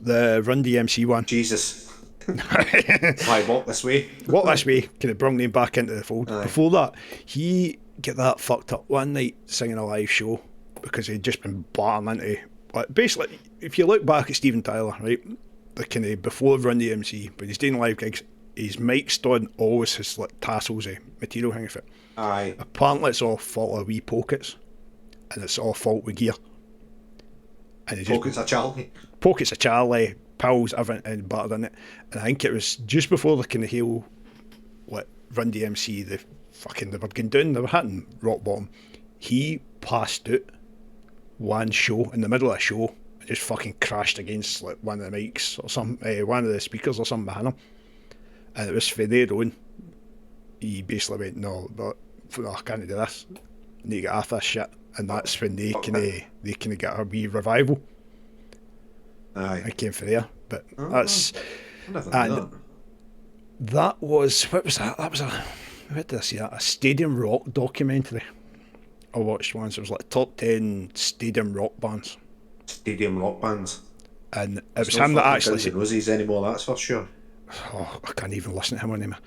The Run DMC one. Jesus. Why, walk this way? Walk this way kind of brought him back into the fold. Aye. Before that, he got that fucked up one night singing a live show because he'd just been blattering into. Like, basically, if you look back at Steven Tyler, right, the kind of before Run DMC, when he's doing live gigs, his mic stand always has like tassels of material hanging from it. Aye. Apparently, it's all full of wee pockets, and it's all filled with gear. And pockets of Charlie. Pockets of Charlie, pills, everything, and battered in it. And I think it was just before the kind of whole, like, Run DMC, they were going down, they were hitting rock bottom. He passed out one show, in the middle of a show, and just fucking crashed against like one of the mics or something, one of the speakers or something behind him. And it was for there on, he basically went, no, I can't do this. I need to get off this shit. And that's when they kind of get a wee revival. Aye. I came for there, but that's and that was what was that? That was what did I see that? A Stadium Rock documentary. I watched once. It was like top 10 Stadium Rock bands. Stadium Rock bands. And it was him that actually said Roses anymore. That's for sure. Oh, I can't even listen to him anymore.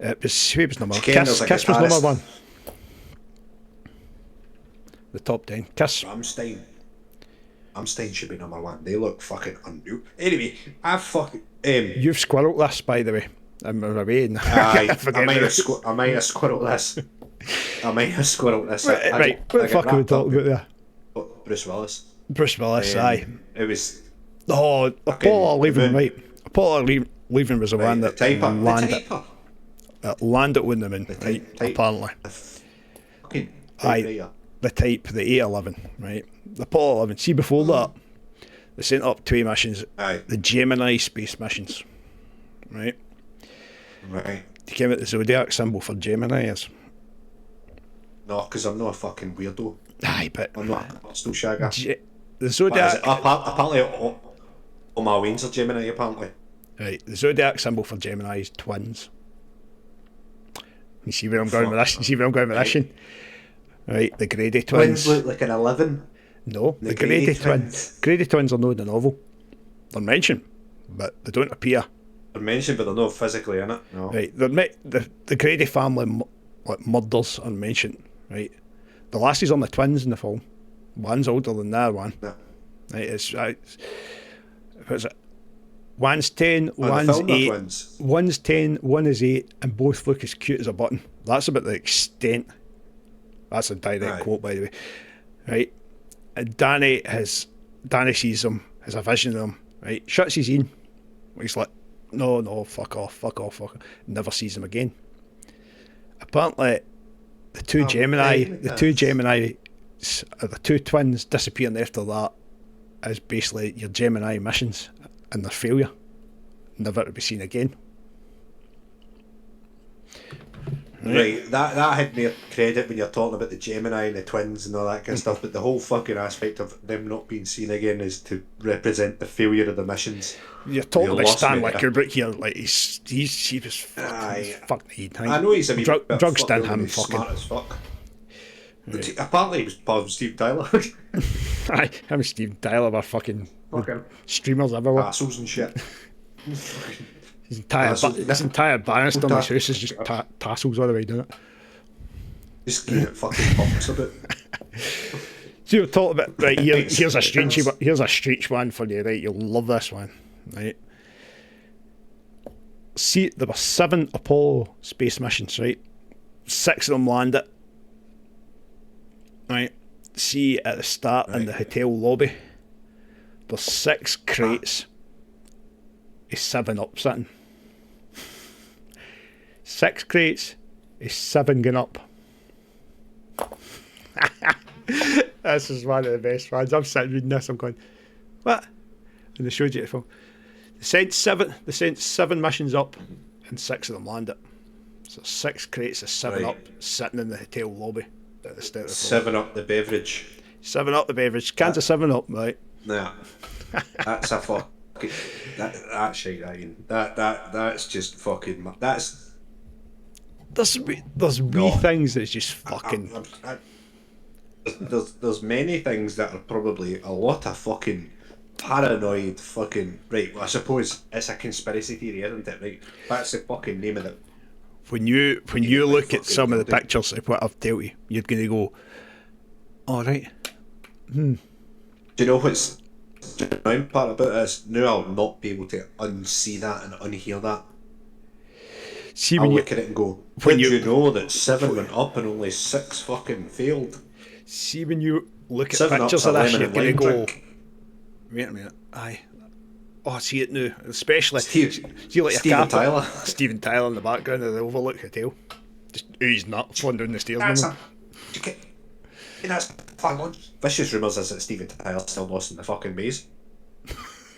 It was number. Kiss was number one. The top 10. Kiss. Rammstein should be number one. They look fucking unreal. Anyway, You've squirreled this, by the way. I'm away. I might have squirreled this. Right. What the fuck are we talking about there? Bruce Willis. Bruce Willis, aye. It was... Oh, Apollo Leaving, right. Apollo Leaving was the one that landed with them in, right, apparently. Aye. The type, the A11, right? The Apollo 11. See, before that, they sent up 2 missions. Aye. The Gemini space missions, right? Right. Do you know what the zodiac symbol for Gemini is? No, because I'm not a fucking weirdo. Aye, but... I'm not a still shagger. The zodiac... Apparently, all my wings are Gemini, apparently. Right, the zodiac symbol for Gemini is twins. You see where I'm going with this? Right, the Grady twins. Twins look like an 11. No, the Grady twins. Grady twins are not in the novel. They're mentioned, but they don't appear. They're mentioned, but they're not physically in it. No. Right, the Grady family murders are mentioned. Right, the lassies on the twins in the film. One's older than the other one. Yeah. Right, what's it? One's 10, one's 8. One's 10, one is 8, and both look as cute as a button. That's about the extent. That's a direct quote, by the way. Right? And Danny sees them, has a vision of them, right? Shuts his in. He's like, no, fuck off. Never sees them again. Apparently, the two twins disappearing after that is basically your Gemini missions and their failure. Never to be seen again. Right, that had me credit when you're talking about the Gemini and the twins and all that kind of stuff, but the whole fucking aspect of them not being seen again is to represent the failure of the missions. You're talking about Stanley Kubrick here, like he was fucked. I know he's a wee drugs done him fucking smart as fuck. Right. Apparently he was part of Steve Tyler. Aye, him and Steve Tyler were fucking streamers everywhere. Assholes and shit. His entire banister in his house is just tassels all the way down it. Just getting it fucking pumps a bit. So you're talking about, right, here's a strange one for you, right? You'll love this one, right? See, there were 7 Apollo space missions, right? 6 of them landed. Right. See, at the start in the hotel lobby, there's 6 crates. Is 7 up sitting. 6 crates. Is 7 going up. This is one of the best ones. I'm sitting reading this. I'm going, what? And they showed you the film. They sent 7 missions up, and 6 of them landed. So 6 crates of 7 up sitting in the hotel lobby at the start of the film. 7 Up the beverage. 7 Up the beverage. Cans of 7 Up, right? Nah. That's a fucking. That's shit, Ian. That's just fucking. That's. There's wee things that's just fucking. There's many things that are probably a lot of fucking paranoid fucking. Right, well, I suppose it's a conspiracy theory, isn't it? Right? That's the fucking name of it. When you look at some of the pictures of what I've told you, you're going to go, alright. Do you know what's the annoying part about this? Now I'll not be able to unsee that and unhear that. See, I'll look at it and go, did you know that 7 went up and only 6 fucking failed? See, when you look at 7 pictures Up's of a this, lemon you're and going to lime go, drink. wait a minute, aye. Oh, I see it now. Especially, Steven like Tyler. Steven Tyler in the background of the Overlook Hotel. Just ooze nuts falling down the stairs. That's fun. Vicious rumours is that Steven Tyler's still lost in the fucking maze.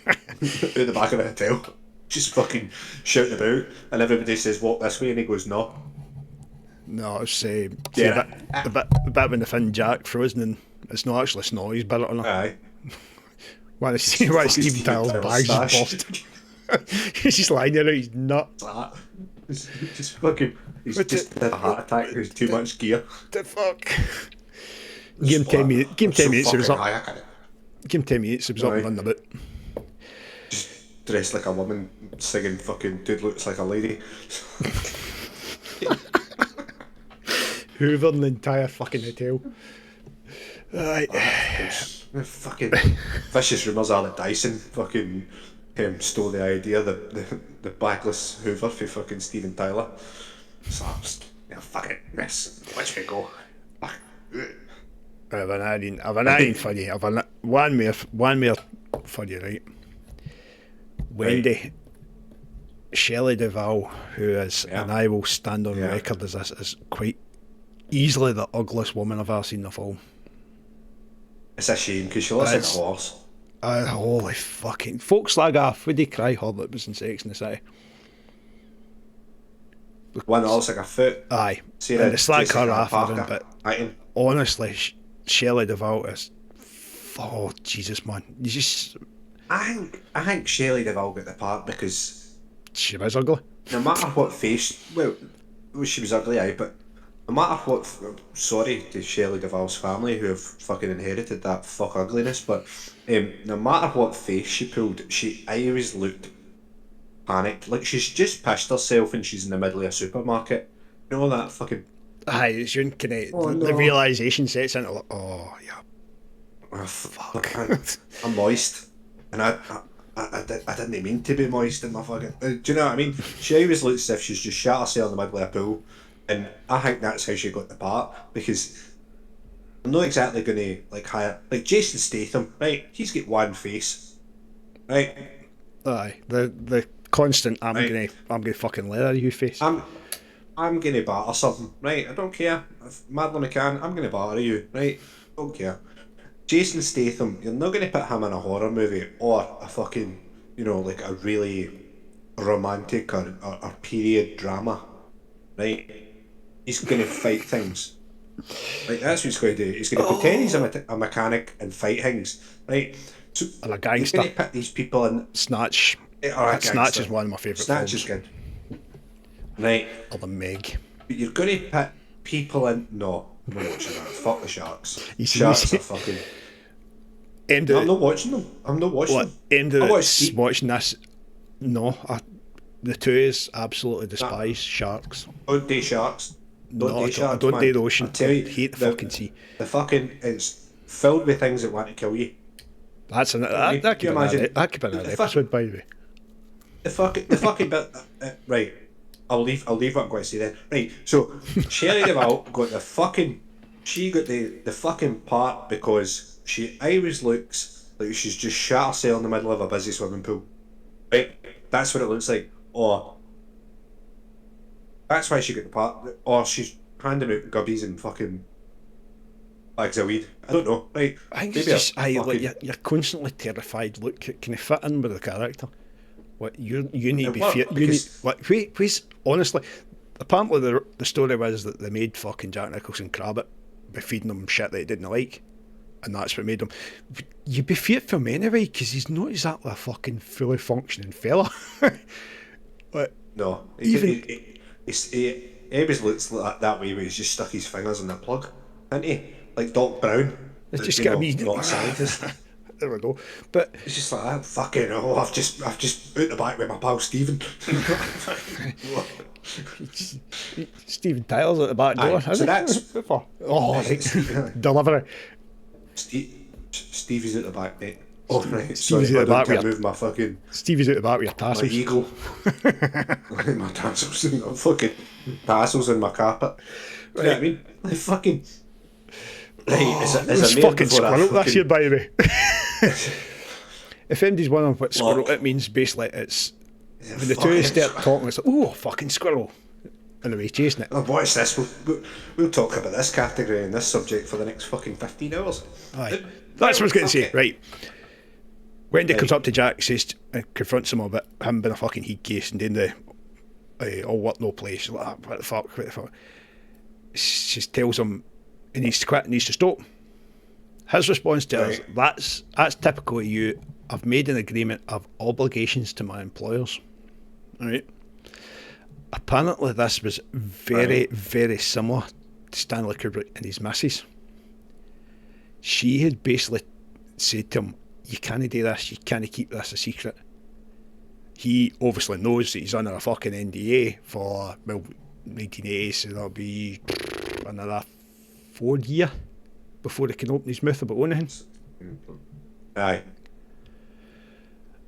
Out the back of the hotel. Just fucking shouting about, and everybody says walk this way and he goes no. No, it's the bit when they find Jack frozen and it's not actually snow, he's bit it on her. Aye. Why Steven Tyler's bag's just busted. He's just lying there, he's nuts. He's just fucking. He's just had a heart attack. There's too much gear. The fuck. Give him 10 minutes. Give him 10 minutes. He was up. Give him 10 minutes. He was up and running about. Just dressed like a woman, singing fucking "Dude Looks Like a Lady." Hoovering the entire fucking hotel. Right. Fucking vicious rumours are that Dyson fucking stole the idea, the backless Hoover for fucking Steven Tyler. So fuck it, yes, let's go. I've an iron for you. I've one more for you, right? Wendy, Shelley Duvall, who is, and I will stand on record as this, is quite easily the ugliest woman I've ever seen in a film. It's a shame because she looks like a horse. Holy fucking. Folk slag off. Would they cry hard that was in Sex in the City? One that looks like a foot. Aye. See, and the slag her off, but Iron. honestly, Shelley Duvall is. Oh, Jesus, man. You just. I think Shelley Duvall got the part because she was ugly. No matter what face. Well, she was ugly, aye, but no matter what. Sorry to Shelley Duvall's family who have fucking inherited that fuck ugliness, but no matter what face she pulled, she always looked panicked. Like she's just pissed herself and she's in the middle of a supermarket. You know that fucking. Aye, it's your kind of the realisation sets into like, oh yeah. Oh, fuck. I'm moist. And I didn't mean to be moist in my fucking. Do you know what I mean? She always looks as if she's just shot herself in the middle of a pool, and I think that's how she got the part because I'm not exactly gonna like hire like Jason Statham, right? He's got one face, right? Aye, the constant I'm gonna fucking leather you face. I'm gonna batter something, right? I don't care. If Madeline McCann, I'm gonna batter you, right? Don't care. Jason Statham, you're not going to put him in a horror movie or a fucking, like a really romantic or period drama, right? He's going to fight things. Like, that's what he's going to do. He's going to pretend he's a mechanic and fight things, right? So, and a gangster. He's going to put these people in... Snatch. Snatch is one of my favourite films. Snatch is good. Right? Or The Meg. But you're going to put people in... No, I'm not watching that. Fuck the Sharks. Sharks are fucking... I'm not watching them. Watching this. No, the two is absolutely despise sharks. Don't date sharks. I don't date the ocean. I tell you, hate the fucking sea. The fucking it's filled with things that want to kill you. That could be an episode, by the way. the fucking bit. Right, I'll leave what I'm going to say then. Right, so Shelley Duvall got the fucking. She got the fucking part because she always looks like she's just shot herself in the middle of a busy swimming pool. Right, that's what it looks like. Or that's why she got the part. Or she's handing out gubbies and fucking bags of weed. I don't know. Right, I think maybe it's just fucking, like you're constantly terrified. Look, can it fit in with the character? What you need to be what? fear. You need Because what? Wait. Honestly, apparently the story was that they made fucking Jack Nicholson crab it by feeding him shit that he didn't like, and that's what made him. You'd be feared for him anyway because he's not exactly a fucking fully functioning fella. But no, even he always looks like that way where he's just stuck his fingers in the plug, isn't he? Like Doc Brown, it's but, just you got know, me. not a scientist. There we go. But It's just like, oh, fucking hell, I've just out the back with my pal Stephen. Stephen Tyler's at the back door. Aye, so that's right. Delivery. Stevie's at the back, mate. Oh right, Stevie's sorry, at the I back don't with move my fucking Stevie's at the back with your my tassels. eagle. My tassels and my fucking tassels in my carpet. Do you know what I mean? Like fucking. Right, It's fucking squirrel this year, by the way. If anybody's wondering what squirrel it means, basically it's when the two start talking, it's like, oh, fucking squirrel. And they're chasing it. Oh, watch this. We'll talk about this category and this subject for the next fucking 15 hours. Aye. That's what I was going to say. Right. Wendy comes up to Jack, says, confronts him about him being a fucking heat case and doing the all work no play. She's like, what the fuck? She tells him he needs to quit, needs to stop. His response to her is, that's typical of you. I've made an agreement of obligations to my employers. Right. Apparently this was very similar to Stanley Kubrick and his missus. She had basically said to him, you can't do this, you can't keep this a secret. He obviously knows that he's under a fucking NDA for, 1980, so that'll be another 4 years before he can open his mouth about anything. Aye.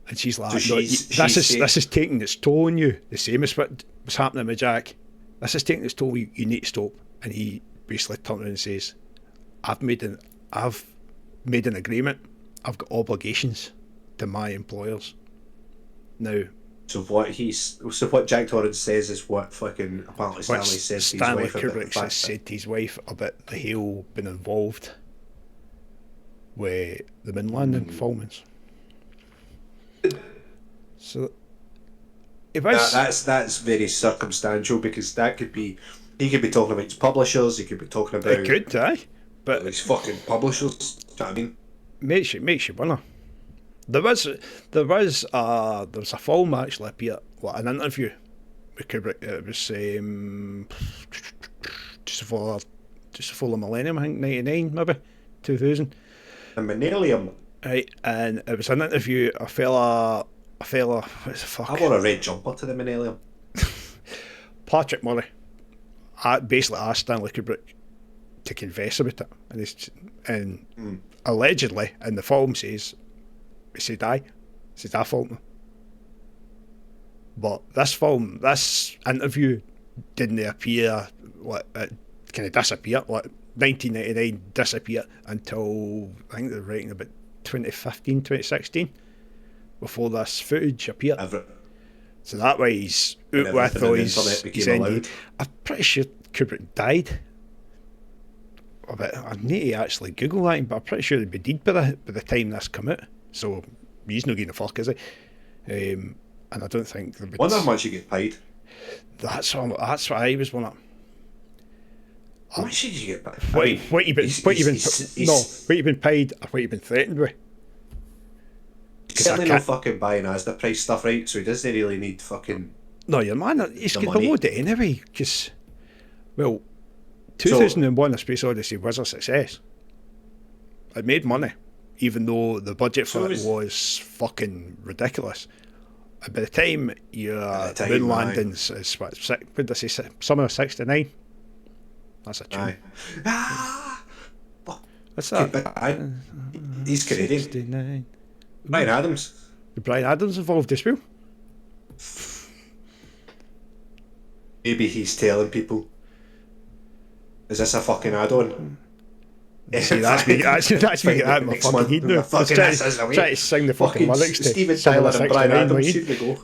And she's like, So no, she's this is taking its toll on you, the same as what was happening with Jack. This is taking its toll, you need to stop. And he basically turns around and says, I've made an agreement, I've got obligations to my employers. Now, So what Jack Torrance says is what fucking apparently Stanley says to his Stanley wife about the Kubrick fact said to his wife about the Hale being involved with the Moonlanding filmings. So it was that's very circumstantial because that could be he could be talking about his publishers, he could be talking about it could, aye, but his fucking publishers. Do you know what I mean? makes you wonder. There was a film actually appeared, an interview with Kubrick. It was just before the millennium, I think 99 maybe 2000. The Millennium. Right, and it was an interview. A fella, what's the fuck? I wore a red jumper to the Millennium. Patrick Murray. I basically asked Stanley Kubrick to confess about it, and allegedly in the film he said I fault him. But this interview didn't appear. It kind of disappeared. 1999 disappeared until I think they're writing about 2015, 2016 before this footage appeared. So that way he's out with all his NDA. I'm pretty sure Kubrick died. I need to actually Google that, but I'm pretty sure he'd be dead by the time this come out. So he's not getting a fuck, is he? And I don't think there would. Wonder how much you get paid. That's what I was wondering. How much did you get paid? What you been paid or what you been threatened with? He's certainly not fucking buying Asda price stuff, right? So he doesn't really need fucking. No, your man, he's got the load it anyway. Because, 2001: A Space Odyssey was a success. It made money, even though the budget for it was fucking ridiculous. And by the time your moon landings is what did I say? Summer of '69. That's a tune. What's that? He's Canadian. 69. Brian Adams. Brian Adams involved as well. maybe he's telling people, is this a fucking add-on? See, that's me getting out of my fucking head now. Fucking Try this is a way. to sing the fucking lyrics to Steven some of Tyler the and Brian 69 Adams, line. here we go.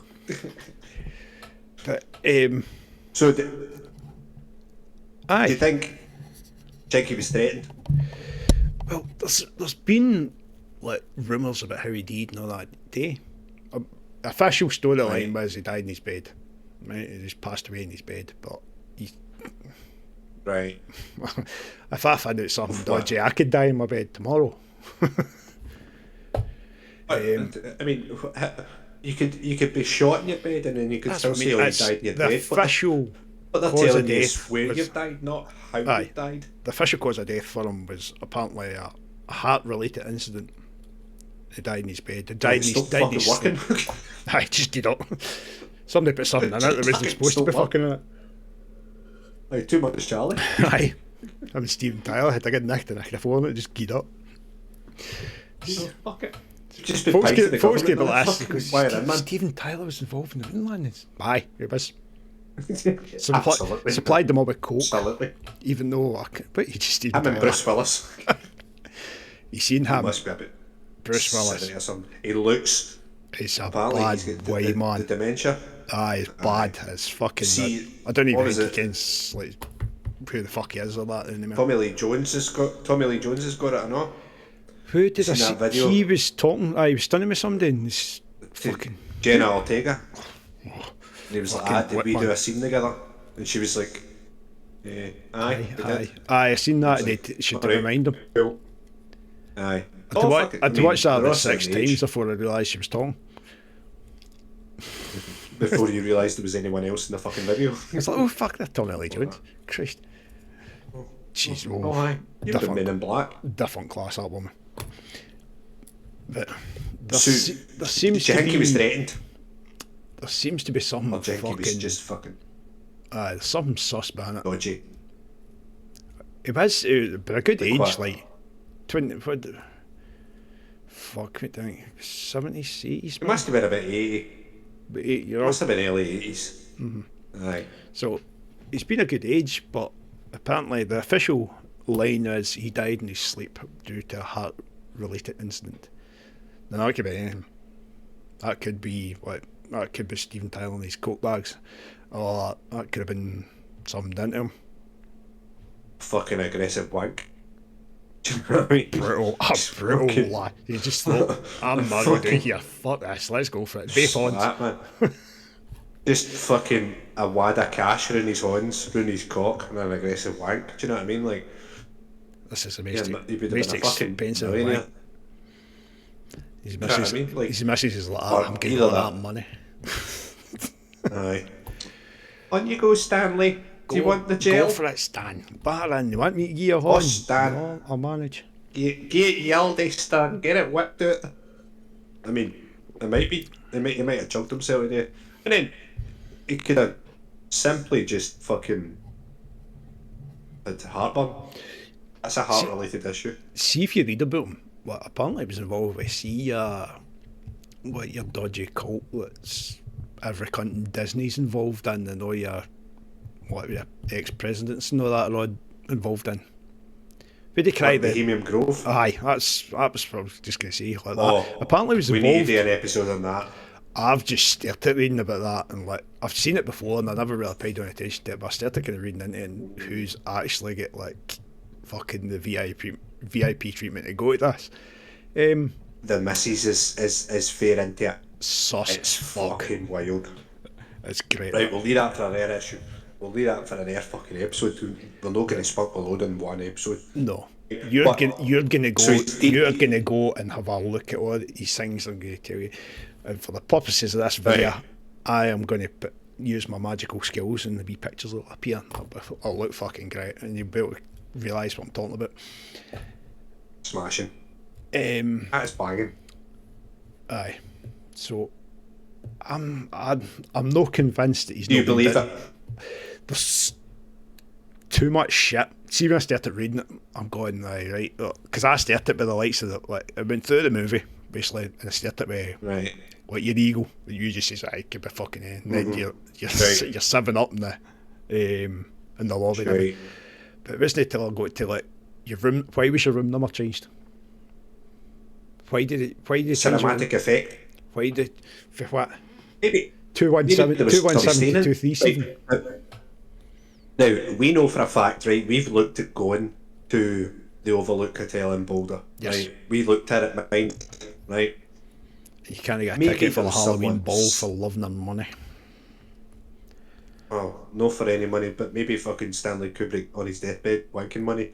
But, So, do you aye. think he was threatened? Well, there's been like rumours about how he died and all that day. Official storyline was he died in his bed. Right? He just passed away in his bed. But he, Right. if I find out something dodgy, I could die in my bed tomorrow. I mean, you could be shot in your bed and then you could still say, "Oh, you died in your the bed." official But they're cause of telling you death where was- you've died, not how Aye. you've died. The official cause of death for him was apparently a heart-related incident. He died in his bed. He died in his, Stop died in fucking his working. I just did up. Somebody put something in it that wasn't Fucking supposed to be stop fucking in it. Like, too much, Charlie. Aye. I'm Steven Tyler, had a good nick and I could afford it, just get up. Fuck it. Just been Folks paid to the get folks get government, the last fucking because wire in, man. Steven Tyler was involved in the moon landings. Aye, he was. Absolutely. Supplied them all with coke, Absolutely. even though but he just Steven Him and Tyler. Bruce Willis. You seen him? Must be a bit Bruce Willis. 70 or something. He looks, He's a apparently, bad he's got way, the man. dementia. Aye, he's bad as fucking. See, I don't even what was think he it? kens like who the fuck he is or that anymore. Tommy Lee Jones has got it or not? Who did I seen see? that video? He was talking. He was stunning with somebody. And he's fucking. Jenna Ortega. And he was Fucking like, did we Whitman. do a scene together? And she was like, aye, we did. Aye, I seen that. And they should Alright, remind him. cool. Aye. I had to watch that they're all about 6 certain age. times before I realised she was talking. Before you realised there was anyone else in the fucking video. It's like, oh fuck, that's Tommy Lee Jones. Christ. Jeez, Oh, aye. You've been Men in Black. different class, that woman. But there, So, there seems do you to think be he was threatened? there seems to be something Or do you think he was fucking just fucking there's something sus behind it. dodgy? It was but a good Like age, what? like 20. What? Fuck, what do you think? 70s, 80s. He must have been about 80. But 8 year Must old. have been early 80s. Aye. So he's been a good age, but apparently the official line is he died in his sleep due to a heart-related incident. Now that could be anything. That could be that could be Steven Tyler and his coke bags, or that could have been something done to him. Fucking aggressive wank. Do you know what I mean? Brutal, Just brutal fucking- lad. He just thought, I'm not going to do here. Fuck this, let's go for it. Babe on. That, man. Just fucking a wad of cash around his horns, around his cock, and an aggressive wank. Do you know what I mean? Like, This is the yeah, most, you'd be most a fucking expensive millionaire. wank. His know what I missus, mean? Like- his missus is like, Or I'm getting either all that. that money. Aye. On you go, Stanley. Do you want the Go gel? for it, Stan. Batter in. You want me to give you a horn? Stan. No, I'll manage. Get yelled at, Stan. Get it whipped out. I mean, it might be. He might have chugged himself in there. And then he could have simply just fucking had heartburn. That's a heart-related issue. See if you read about him. Well, apparently he was involved with what your dodgy cult that's every cunt in Disney's involved in, and all your ex-presidents and all that are all involved in. Where they cry Like the Bohemian Grove. aye, that was what I was just gonna say. Like that. Oh, Apparently he was we need to involved. do an episode on that. I've just started reading about that, and like I've seen it before, and I never really paid any attention to it. But I started kind of reading into it and who's actually get like fucking the VIP treatment to go to this. The missus is fair into it. Sus It's as fuck. fucking wild. It's great. Right, we'll leave that for an air issue. We'll leave that for an air fucking episode. We're not going to spunk a load in one episode. No, you're But- gonna go. so it's deep- You're gonna go and have a look at all these things. I'm gonna tell you, and for the purposes of this video, Right. I am gonna use my magical skills, and the wee pictures will appear. I'll look fucking great, and you'll be able to realise what I'm talking about. Smashing. Aye. That is banging. So, I'm not convinced that he's. Do you not been believe done. it? There's too much shit. See, when I started reading it, I'm going, right, because I started with the likes of the, like, I went through the movie, basically, and I started with, Right. like, your ego, and you just says, I could be fucking in, and then you're Right. you're 7 up in the in the lobby. Right. But it wasn't until I got to like your room. Why was your room number changed? Why did it change your room? Cinematic effect. Why did for what? Maybe 217 there was somebody staying in. 237. Right. Now, we know for a fact, right, we've looked at going to the Overlook Hotel in Boulder. Yes. Right? We looked at it, mine, right? You can't get a Maybe ticket for there the was Halloween someone ball for loving their money. Oh, no for any money, but maybe fucking Stanley Kubrick on his deathbed wanking money.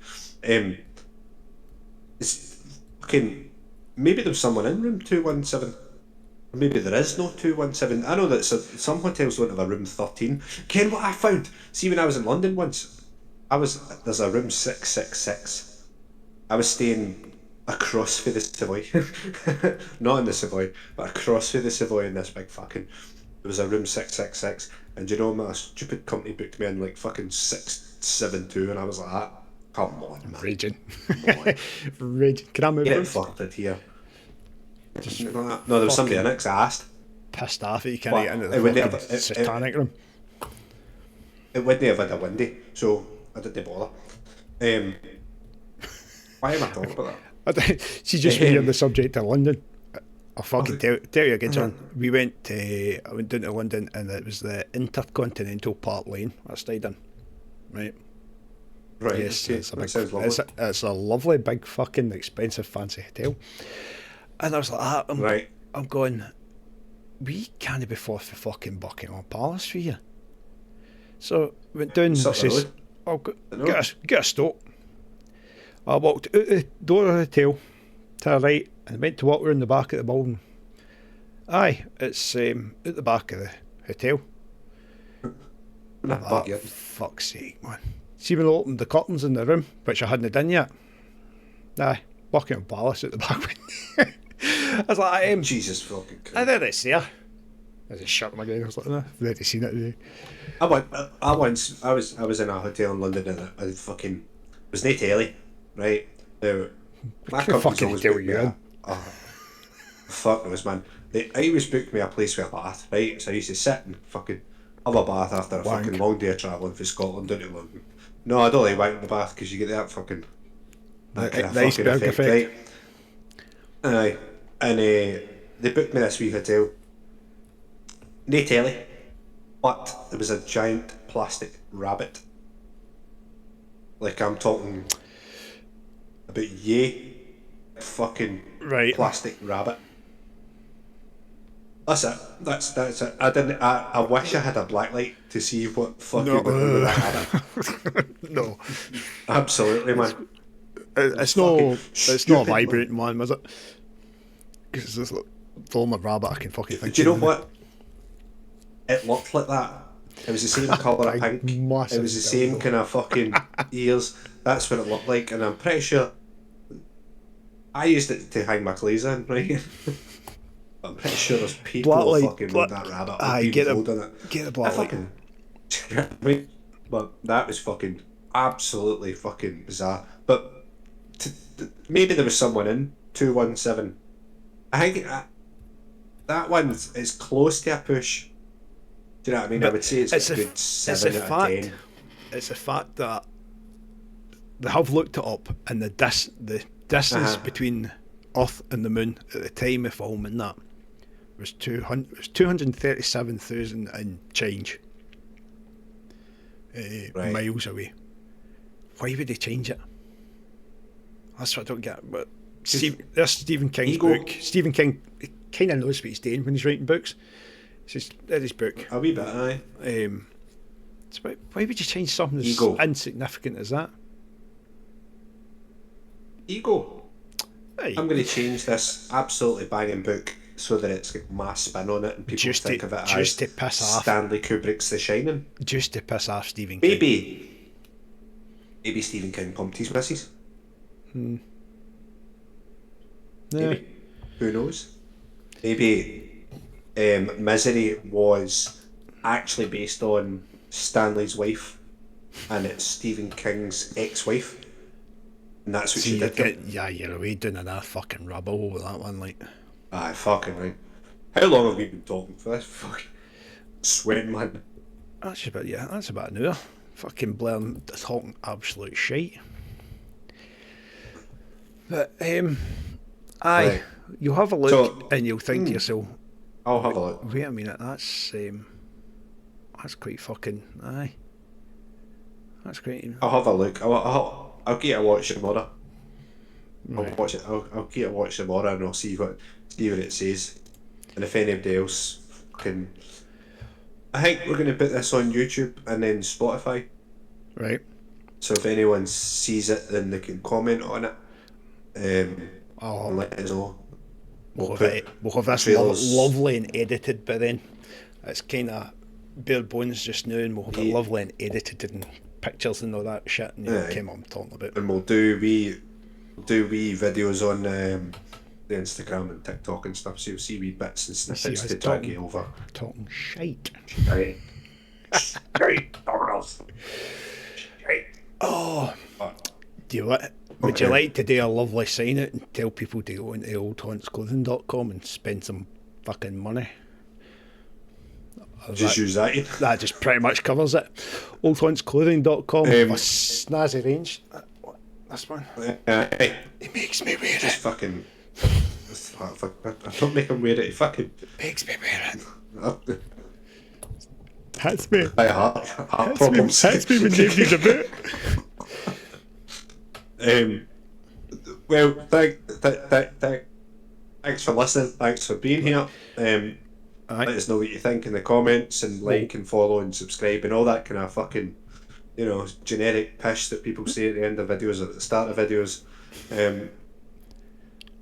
It's fucking. Maybe there's someone in room 217. Maybe there is no 217. I know that some hotels don't have a room 13. Ken, what I found? See, when I was in London once, there's a room 666. I was staying across for the Savoy. Not in the Savoy, but across for the Savoy in this big fucking. There was a room 666. And you know, my stupid company booked me in like fucking 672, and I was like, come on, man. Raging. Raging. Can I move Get it? fucked it here. No, there was somebody in it 'cause I asked. Pissed off that you can't But get into it the wouldn't fucking have- satanic room. It wouldn't have had a windy, so I didn't bother. Why am I talking about that? She's just really on the subject of London. I'll fucking tell you again, John. I went down to London, and it was the Intercontinental Park Lane I stayed in. Right. Right, Yes, okay, it's a that big, sounds lovely. it's a lovely, big, fucking expensive, fancy hotel. And I was like, Right. I'm going, we can't be forced for fucking Buckingham Palace for you. So went down and It's up the says, road. oh, I know. get a stop. I walked out the door of the hotel to the right and went to walk around the back of the building. Aye, it's at the back of the hotel. Nah, fuck you. Fuck's sake, man. See when I opened the curtains in the room, which I hadn't done yet. Aye, Buckingham Palace at the back window. I was like, Jesus fucking I Christ. there it's there. I just shut my again. I was like, I've already seen it today. I was in a hotel in London and I fucking it was no telly, right? Now my What kind of company's fucking always hotel booked you me in? fuck knows, man. They always booked me a place with a bath, right? So I used to sit and fucking have a bath after a Wank. fucking long day of travelling from Scotland down to London. No, I don't like wank in the bath because you get that fucking that kind of The fucking iceberg effect, effect. right? Aye, and they booked me this wee hotel. No telly, but there was a giant plastic rabbit. Like I'm talking about fucking Right. plastic rabbit. That's it. That's it. I wish I had a blacklight to see what fucking went on with that rabbit. No. Absolutely, man. It's not a stupid, vibrating one, was it? Because it's the only rabbit I can fucking think Do you know of. what? It looked like that. It was the same colour of Big, pink. massive It was the same dildo. kind of fucking ears. That's what it looked like, and I'm pretty sure I used it to hang my clothes in, right? I'm pretty sure there's people Blacklight, fucking with that rabbit. Aye, Get get it. the I black light. fucking. Right, but that was fucking absolutely fucking bizarre. But maybe there was someone in 217. I think that one is close to a push. Do you know what I mean? I would say it's a good 7 out of 10. It's a fact that they have looked it up, and the distance between Earth and the Moon at the time of filming that was 237,000 and change Right. miles away. Why would they change it? That's what I don't get. But there's Stephen King's Ego. book. Stephen King kind of knows what he's doing when he's writing books. It's just in his book. A wee bit, aye. So why would you change something as Ego. insignificant as that? Ego. Hey, I'm going to change this absolutely banging book so that it's got my spin on it and people Just think to- of it just as to piss off. Stanley Kubrick's The Shining. just to piss off Stephen King. Maybe Stephen King pumped his missus. Yeah. Maybe. Who knows? Maybe Misery was actually based on Stanley's wife and it's Stephen King's ex-wife. And that's what she did. You're away down in that fucking rabbit hole with that one, like. Aye, fucking right. How long have we been talking for this? Fucking sweating, man. That's about, yeah, that's about an hour. Fucking blaring, talking absolute shite. But, aye, Right. you'll have a look So, and you'll think to yourself, I'll have a look. wait a minute, that's quite fucking, aye. That's great. I'll have a look. I'll get a watch tomorrow. I'll Right. watch it. I'll get a watch tomorrow and I'll see what it says. And if anybody else can, I think we're going to put this on YouTube and then Spotify. Right. So if anyone sees it, then they can comment on it. And let us know. We'll have this trailers. lovely and edited by then. It's kind of bare bones just now, and we'll have it Yeah. lovely and edited and pictures and all that shit. And you know, Aye. what I'm talking about. And we'll do wee videos on the Instagram and TikTok and stuff. So you'll see wee bits and snippets us to drag you over. Talking shite. Right. Right. Right. Oh, do you what? Would you like to do a lovely sign out and tell people to go into oldhauntsclothing.com and spend some fucking money? Just use that. That just pretty much covers it. Oldhauntsclothing.com, a snazzy range. What? This one? He makes me wear Just it. fucking. I don't make him wear it. He fucking. Makes me wear it. I Hits me. heart problems. Hits me when nobody's about. Well, thanks for listening. Thanks for being here. Let us know what you think in the comments and like and follow and subscribe and all that kind of fucking, generic pish that people say at the end of videos or at the start of videos.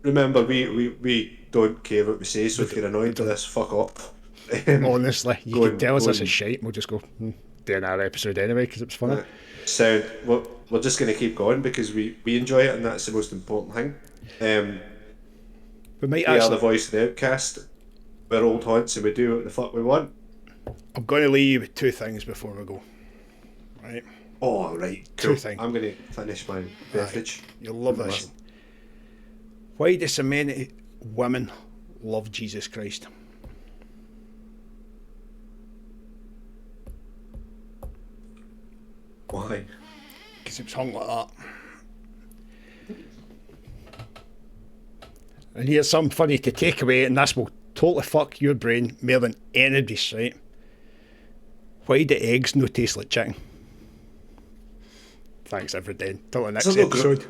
Remember, we don't care what we say, so if you're annoyed by this, fuck off. Honestly, you can tell us this is shite and we'll just go do another episode anyway because it was funny. Sound. We're just going to keep going because we enjoy it and that's the most important thing. We might We are the actually. voice of the outcast. We're old haunts and we do what the fuck we want. I'm going to leave you with two things before we go. Right? Oh, right. Two Cool. things. I'm going to finish my beverage. You'll love this. Listen. Why do so many women love Jesus Christ? Why? Because it was hung like that. And here's something funny to take away, and this will totally fuck your brain more than anybody's, right? Why do eggs no taste like chicken? Thanks, everybody. Till the next It's a little episode.